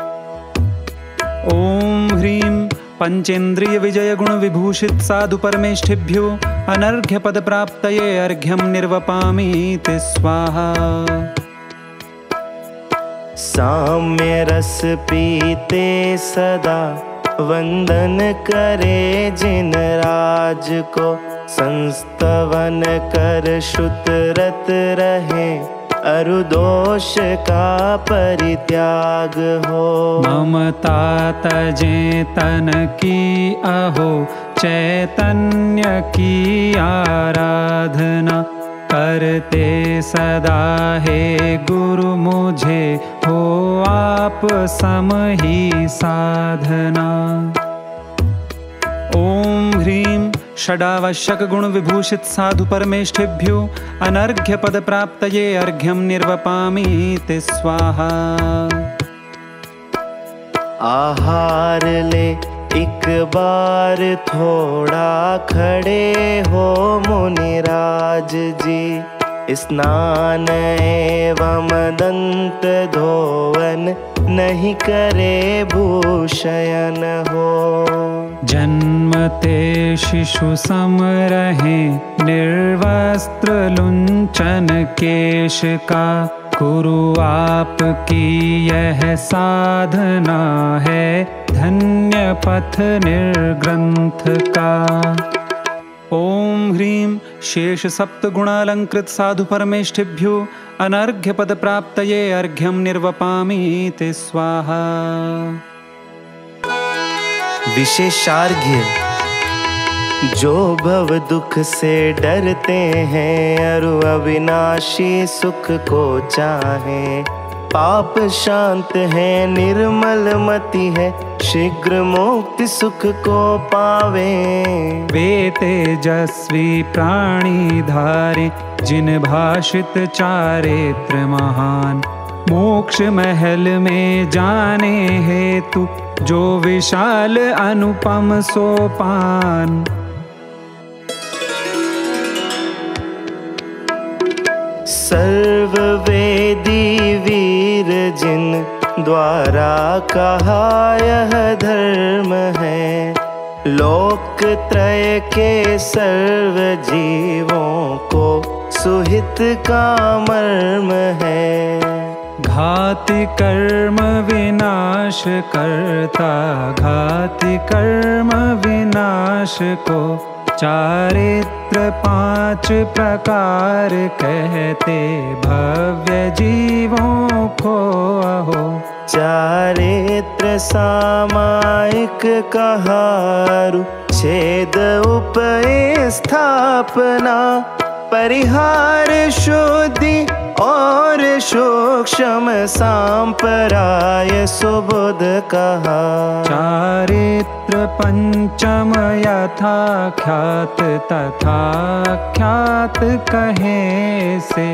ओम ह्रीं पंचेन्द्रिय विजय गुण विभूषित साधु परमेष्ठिभ्यो अनर्घ्य पद प्राप्तये अर्घ्यं निर्वपामि ते स्वाहा। साम्य रस पीते सदा वंदन करे जिन राज को, संस्तवन कर श्रुतरत रहे अरु दोष का परित्याग हो। ममता तजे तन की अहो, चैतन्य की आराधना करते सदा हे गुरु मुझे हो आप सम ही साधना। ओम ह्रीं षडावश्यक गुण विभूषित साधु परमेष्ठिभ्यो अनर्घ्य पद प्राप्तये अर्घ्यं निर्वपामि ते स्वाहा। आहार ले एक बार थोड़ा खड़े हो मुनिराज जी, स्नान एवं दंत धोवन नहीं करे भूषयन हो। जन्मते शिशु सम रहे निर्वस्त्र लुंचन केश का, गुरु आपकी यह साधना है धन्य पथ निर्ग्रंथ का। ओम ह्रीं शेष सप्त गुणालंकृत साधु परमेष्ठिभ्यो अनर्घ्य पद प्राप्तये अर्घ्यं निर्वपामि ते स्वाहा। विशेषार्घ्य जो भव दुख से डरते हैं, अरु अविनाशी सुख को चाहे, पाप शांत है निर्मल मति है, शीघ्र मुक्ति सुख को पावे। वे तेजस्वी प्राणी धारे जिन भाषित चारित्र महान, मोक्ष महल में जाने हेतु जो विशाल अनुपम सोपान। सर्ववेदी वीर जिन द्वारा कहा यह धर्म है, लोक त्रय के सर्व जीवों को सुहित का मर्म है। घाति कर्म विनाश करता, घाति कर्म विनाश को, चारित्र 5 प्रकार कहते भव्य जीवों को अहो। चारित्र सामायिक कहारु, छेद उपए स्थापना, परिहार शुद्धि और सूक्ष्म सांपराय सुबुध कहा। चारित्र पंचम यथा ख्यात तथा ख्यात कहे से,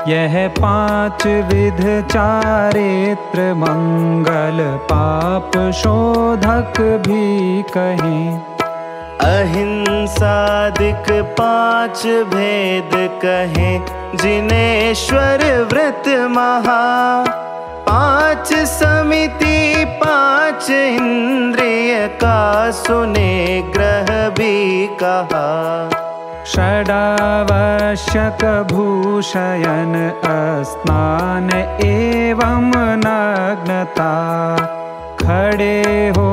यह 5 विध चारित्र मंगल पाप शोधक भी कहें। अहिंसादिक 5 भेद कहे जिनेश्वर व्रत महा, 5 समिति 5 इंद्रिय का सुने ग्रह भी कहा। षडावश्यक भूषयन स्नान एवं नग्नता, खड़े हो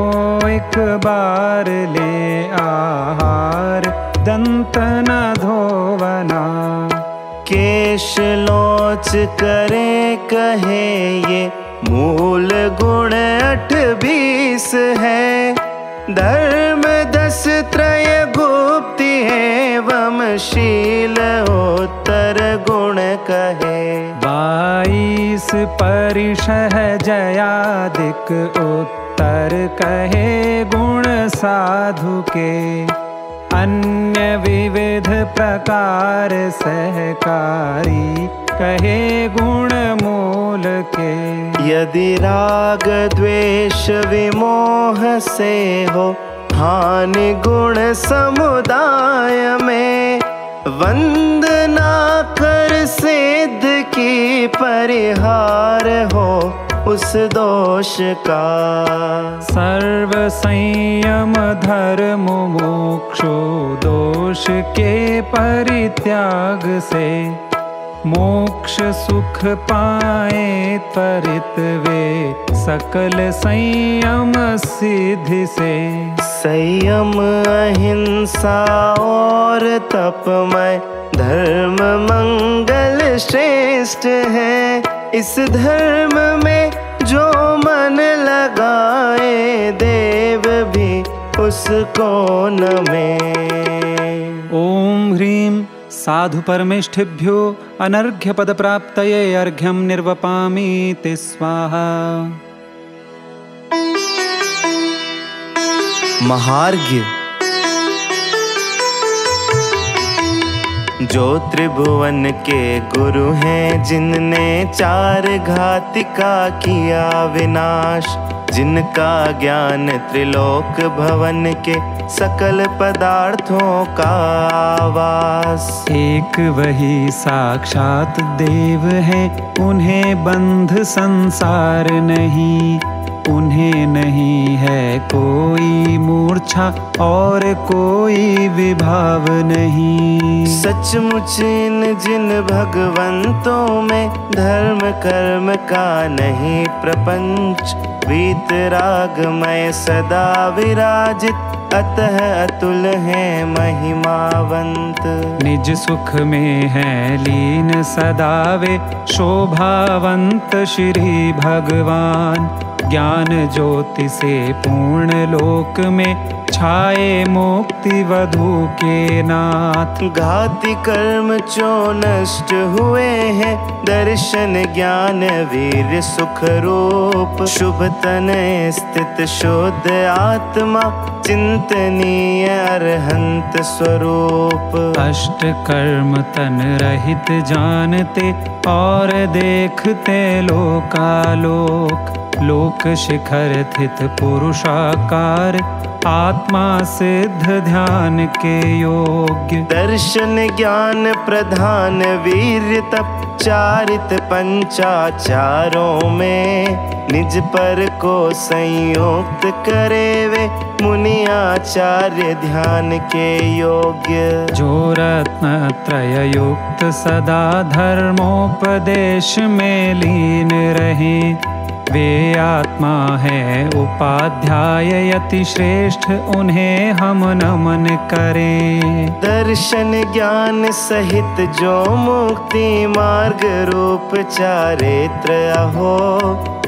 एक बार ले आहार दंत न धोवना। केश लोच करे कहे ये मूल गुण 28 है, धर्म 10 त्रय गुप्ति एवं शील उत्तर गुण कहे। 22 परिशह जयादिक उत्तर कहे गुण साधु के, अन्य विविध प्रकार सहकारी कहे गुण मूल के। यदि राग द्वेष विमोह से हो हानि गुण समुदाय में, वंदना कर सिद्ध की परिहार हो उस दोष का। सर्व संयम धर्म मोक्षो दोष के परित्याग से, मोक्ष सुख पाए त्वरित वे, सकल संयम सिद्धि से। संयम अहिंसा और तपमय धर्म मंगल श्रेष्ठ है। इस धर्म में जो मन लगाए, देव भी उसको नमे। ओम ह्रीं साधु परमेष्ठिभ्यो अनर्घ्य पद प्राप्तये अर्घ्यं निर्वपामीति स्वाहा। महार्घ्य जो त्रिभुवन के गुरु हैं, जिनने चार घातिका किया विनाश, जिनका ज्ञान त्रिलोक भवन के सकल पदार्थों का आवास। एक वही साक्षात देव है, उन्हें बंध संसार नहीं, उन्हें नहीं है कोई मूर्छा और कोई विभाव नहीं। सचमुच इन जिन भगवंतों में धर्म कर्म का नहीं प्रपंच, वीतरागमय सदा विराजित, अतः अतुल है महिमावंत। निज सुख में है लीन सदा वे, शोभावंत श्री भगवान। ज्ञान ज्योति से पूर्ण लोक में, छाए मुक्ति वधु के नाथ। घाति कर्म जो नष्ट हुए हैं, दर्शन ज्ञान वीर सुख रूप। शुभ तन स्थित शुद्ध आत्मा, चिंतनीय अरहंत स्वरूप। अष्ट कर्म तन रहित जानते, और देखते लोकालोक। लोक शिखर स्थित पुरुषाकार, आत्मा सिद्ध ध्यान के योग्य। दर्शन ज्ञान प्रधान वीर तप, चारित पंचाचारों में। निज पर को संयुक्त करे वे, मुनि आचार्य ध्यान के योग्य। जो रत्न त्रय युक्त सदा धर्मोपदेश में लीन रहे, वे आत्मा है उपाध्याय यति श्रेष्ठ, उन्हें हम नमन करें। दर्शन ज्ञान सहित जो मुक्ति मार्ग रूप चारित्र अहो,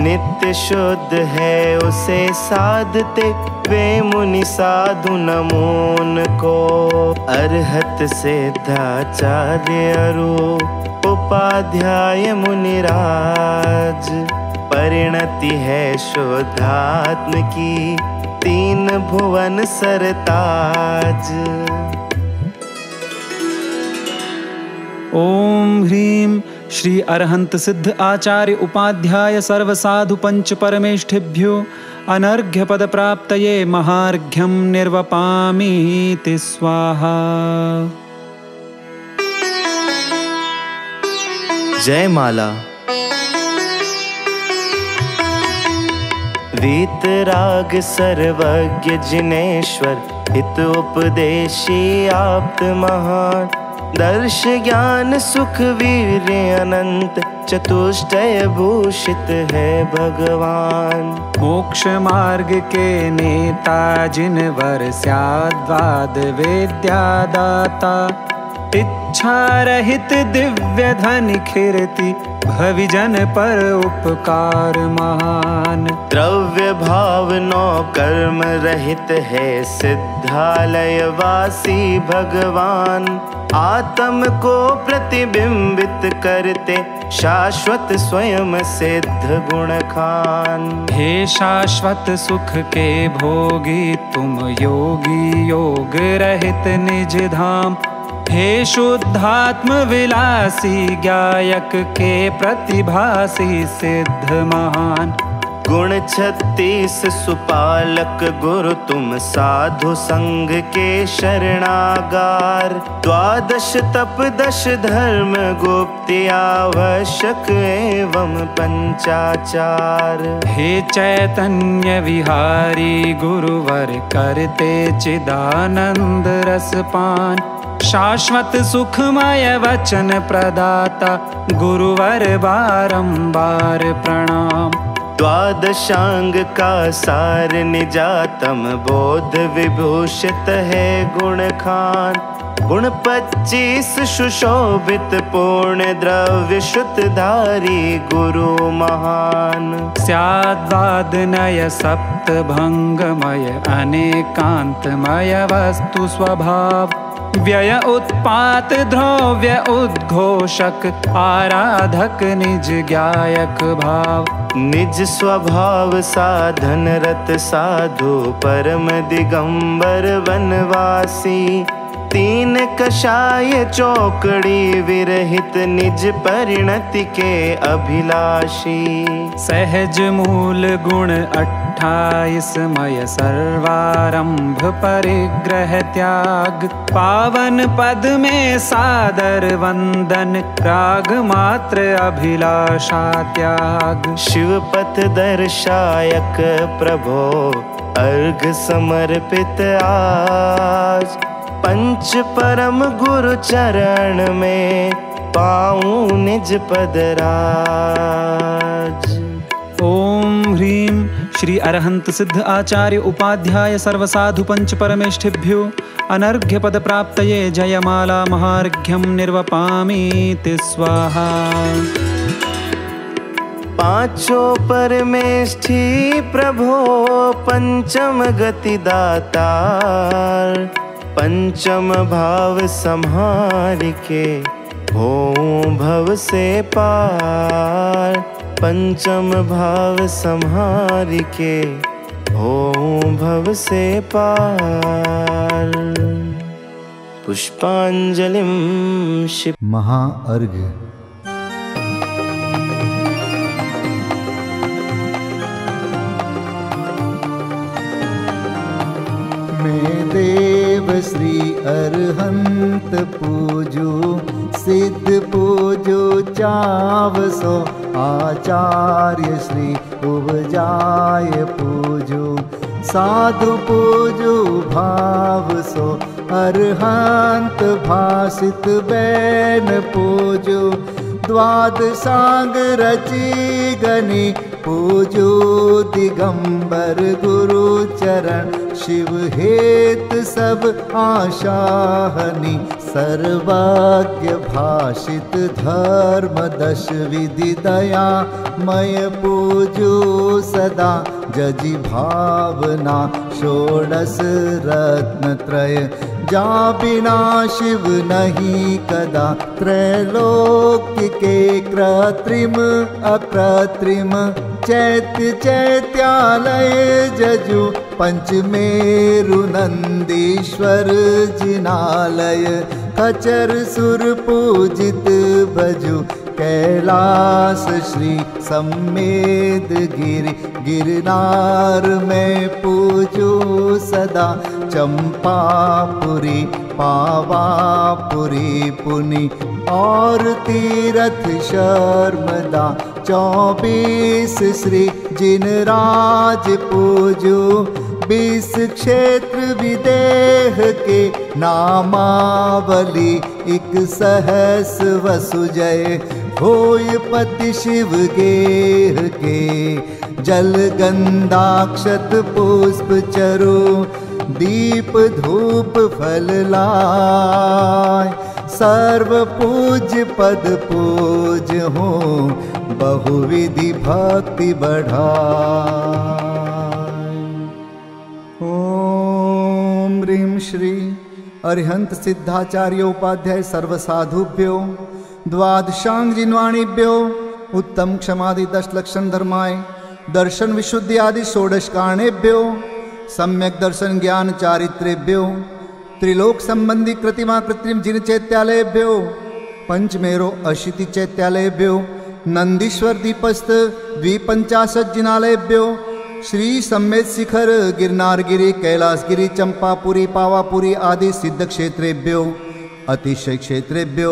नित्य शुद्ध है उसे साधते, वे मुनि साधु नमोन को। अरहत सिद्धाचार्य अरूप, उपाध्याय मुनिराज। परिणति है शुद्धात्म की, तीन भुवन सरताज। ओम ह्रीं श्री अरहंत सिद्ध आचार्य उपाध्याय सर्व साधु पंच परमेष्ठिभ्यो अनर्घ्य पद प्राप्तये महार्घ्यं निर्वपामीति स्वाहा। जय माला। वीतराग सर्वज्ञ जिनेश्वर, हित उपदेशी आप्त महान। दर्श ज्ञान सुख वीर अनंत, चतुष्टय भूषित है भगवान। मोक्ष मार्ग के नेता जिनवर स्याद्वाद विद्यादाता, इच्छा रहित दिव्य धन खिरति, भविजन पर उपकार महान। द्रव्य भाव नौ कर्म रहित है सिद्धालय वासी भगवान। आत्म को प्रतिबिंबित करते, शाश्वत स्वयं सिद्ध गुण खान। हे शाश्वत सुख के भोगी, तुम योगी योग रहित निज धाम। हे शुद्धात्म विलासी, गायक के प्रतिभासी सिद्ध महान। गुण 36 सुपालक गुरु, तुम साधु संग के शरणागार। 12 तप 10 धर्म गुप्ति, आवश्यक एवं पंचाचार। हे चैतन्य विहारी गुरुवर, करते चिदानंद रसपान। शाश्वत सुखमय वचन प्रदाता गुरुवर बारंबार प्रणाम। द्वादशांग का सार निजातम बोध विभूषित है गुण खान। गुण 25 सुशोभित पूर्ण द्रव्य शुद्धधारी गुरु महान। स्याद्वाद नय सप्त भंगमय अनेकांतमय वस्तु स्वभाव। व्यय उत्पात द्रव्य उद्घोषक आराधक निज ज्ञायक भाव। निज स्वभाव साधन रत साधु परम दिगंबर वनवासी। 3 कषाय चौकड़ी विरहित निज परिणति के अभिलाषी। सहज मूल गुण 28 मय सर्वारंभ परिग्रह त्याग। पावन पद में सादर वंदन राग मात्र अभिलाषा त्याग। शिव पथ दर्शायक प्रभो अर्घ समर्पित आज। पंच परम गुरु चरण में पाऊं निज पद राज। ओम ह्रीं श्री अरहंत सिद्ध आचार्य उपाध्याय सर्वसाधु पंच परमेष्ठिभ्यो अनर्घ्य पद प्राप्तये जयमाला महार्घ्यं निर्वपामीति स्वाहा। पांचों परमेष्ठी प्रभो पंचम गति दातार। पंचम भाव संहार के हों भव से पार। पंचम भाव संहार के हों भव से पार। पुष्पांजलिं शिव महाअर्घ्य। मैं देव श्री अरहंत पूजू सिद्ध पूजू चावसो। आचार्य श्री उपजाय पूजू साधु पूजू भाव सो। अरहंत भासित बैन पूजू द्वादशांग रची गनी। पूजू दिगंबर गुरु चरण शिव हेत सब आशाहनी। सर्वज्ञ भाषित धर्म 10 विधि दया मय पूजू सदा। जजी भावना 16 रत्न त्रय जा बिना शिव नहीं कदा। त्रैलोक्य के कृत्रिम अकृत्रिम चैत्य चैत्यालय जजु। पंचमेरु नंदीश्वर जिनालय खचर सुर पूजित भजु। कैलास श्री सम्मेद गिरि गिरनार में पूजू सदा। चंपापुरी पावापुरी पुनि और तीरथ शर्मदा। 24 श्री जिनराज पूजू 20 क्षेत्र विदेह के नामावली। 1 सहस वसुजय होय पति शिव गेह के। जल गंधाक्षत पुष्प चरु दीप धूप फल लाय। सर्व पूज्य पद पूज हो बहुविधि भक्ति बढ़ाय। ओम ह्रीं श्री अरिहंत सिद्धाचार्य उपाध्याय सर्वसाधुभ्यो द्वादशांग जिन्वाणीभ्यो उत्तम क्षमादि 10 लक्षण धर्माय दर्शन विशुद्धि आदि 16 कारणेभ्यो सम्यक दर्शन ज्ञान चारित्रेभ्यो त्रिलोक संबंधी कृतिमा कृत्रिम जिन चैत्यालयभ्यो पंचमेरो अशीति चैत्यालयभ्यो नंदीश्वर दीपस्थ 250 जिनालयभ्यो श्री सम्मेद शिखर गिरनारगिरी कैलासगिरी चंपापुरी पावापुरी आदि सिद्ध क्षेत्रेभ्यो अतिशय क्षेत्रेभ्यो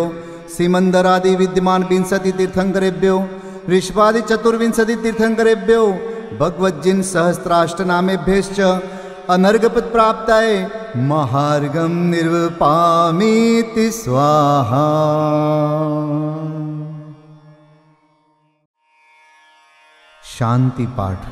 सीमंदर आदि विद्यमान 20 तीर्थंकरेभ्यो ऋषभादि 24 तीर्थंकरेभ्यो भगवज्जिन सहस्राष्टनामेभ्यश्च अनर्गपद प्राप्ताय महार्गम निर्वपामीति स्वाहा। शांति पाठ।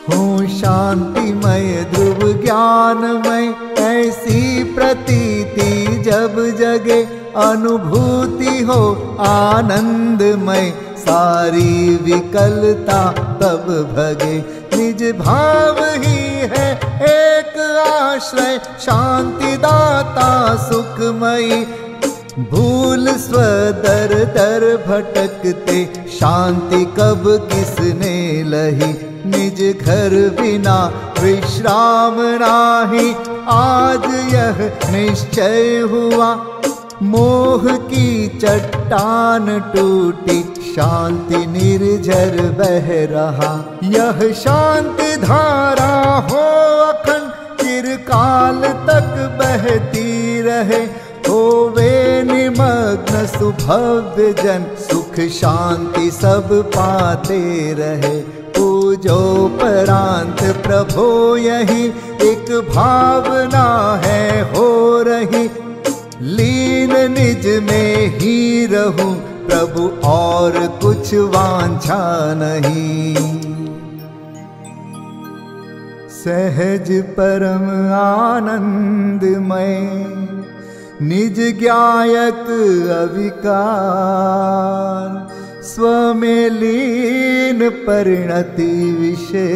हो शांतिमय ध्रुव ज्ञानमय ऐसी प्रतीति जब जगे, अनुभूति हो आनंदमय सारी विकलता तब भगे। निज भाव ही है एक आश्रय शांति दाता सुखमयी, भूल स्वदर दर भटकते शांति कब किसने लही। निज घर बिना विश्राम नाही, आज यह निश्चय हुआ मोह की चट्टान टूटी, शांति निर्झर बह रहा। यह शांति धारा हो अखंड चिरकाल तक बहती रहे, होवे निमग्न सुभव्य जन सुख शांति सब पाते रहे। पूजोपरांत प्रभो यही एक भावना है हो रही, लीन निज में ही रहूं प्रभु और कुछ वांछा नहीं। सहज परम आनंदमय निज ज्ञायक अविकार, स्वमें लीन परिणति विषय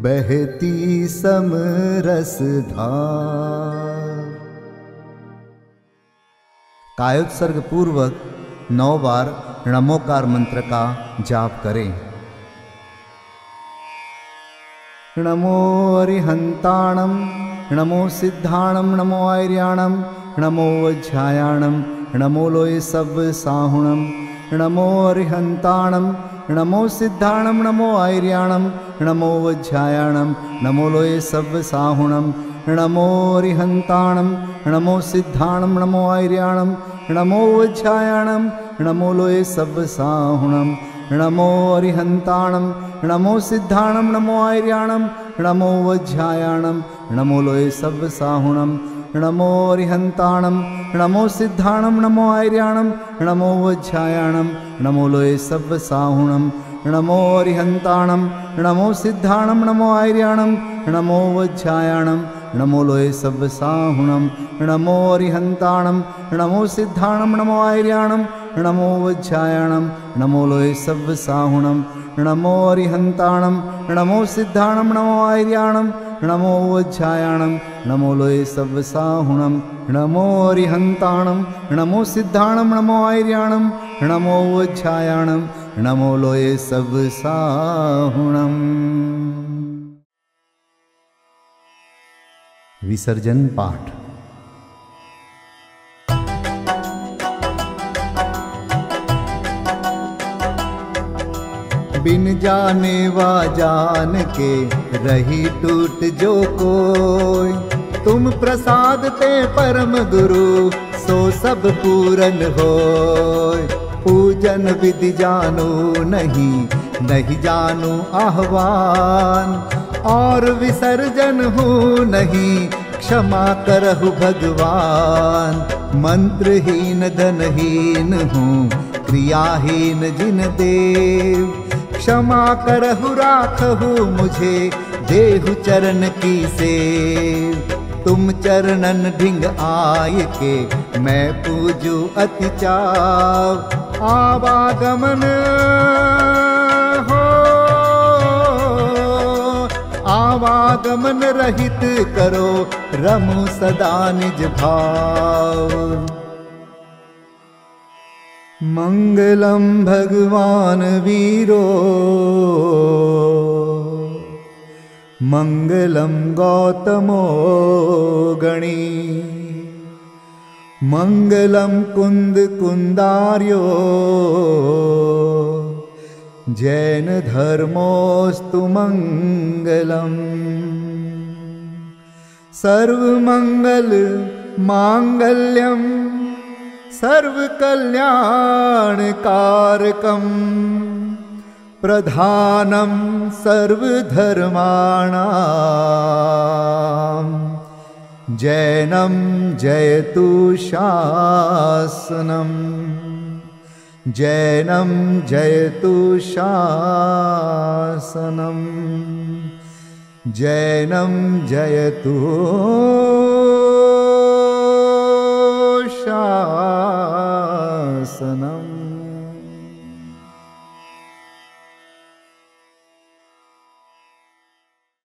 बहती समरस धार। कायोत्सर्ग पूर्वक 9 बार नमोकार मंत्र का जाप करें। नमो अरिहंताणम, नमो सिद्धाणम, नमो आर्याणम, नमो वज्रायाणम, नमो लोय सब साहुणम। नमो अरिहंताणम, नमो सिद्धाणम, नमो आर्याणम, नमो वज्रायाणम, नमो लोय सब साहुणम। नमो अरिहंताणम, नमो सिद्धाणम, नमो आर्याणम, नमो वज्रायाणम, नमो लोय सब साहुणम। नमो अरिहंताणम, नमो सिद्धाणम, नमो आर्याणम, नमो वज्रायाणम, नमो लोय सब साहुणम। नमो अरिहंताणम, नमो सिद्धाणम, नमो आर्याणम, नमो वज्रायाणम, नमो लोय सब साहुणम। नमो अरिहंताणम, नमो सिद्धाणम, नमो आर्याणम, नमो वज्रायाणम, नमो लोय सब साहुणम। नमो अरिहंताणम, नमो सिद्धाणम, नमो आर्याणम, नमो वज्रायाणम, नमो लोय सब साहुणम। नमो अरिहंताणम, नमो सिद्धाणम, नमो आर्याणम, नमो वज्रायाणम, नमो लोय सब साहुणम। नमो अरिहंताणम, नमो सिद्धाणम, नमो आर्याणम, नमो वज्रायाणम, नमो लोय सब साहुणम। विसर्जन पाठ। बिन जाने वा जान के रही टूट जो कोई, तुम प्रसाद ते परम गुरु सो सब पूरन होय। पूजन विधि जानू नहीं, नहीं जानू आह्वान, और विसर्जन हूँ नहीं क्षमा करहु भगवान। मंत्रहीन धनहीन हूँ क्रियाहीन जिन देव, क्षमा करहु राखहु मुझे देहु चरण की सेव। तुम चरणन ढिंग आय के मैं पूजू अति चाव। आवागमन हो आवागमन रहित करो रमु सदा निज भाव। मंगलम भगवान वीरो, मंगलम गौतमो गणी, मंगलम कुंद कुंदार्यो, जैनधर्मोऽस्तु मङ्गलम्। सर्वमङ्गलमाङ्गल्यं सर्वकल्याणकारकम् प्रधानं सर्वधर्माणां जैनं जयतु शासनम्। जैनं जयतु शासनम्। जैनं जयतु शासनम्।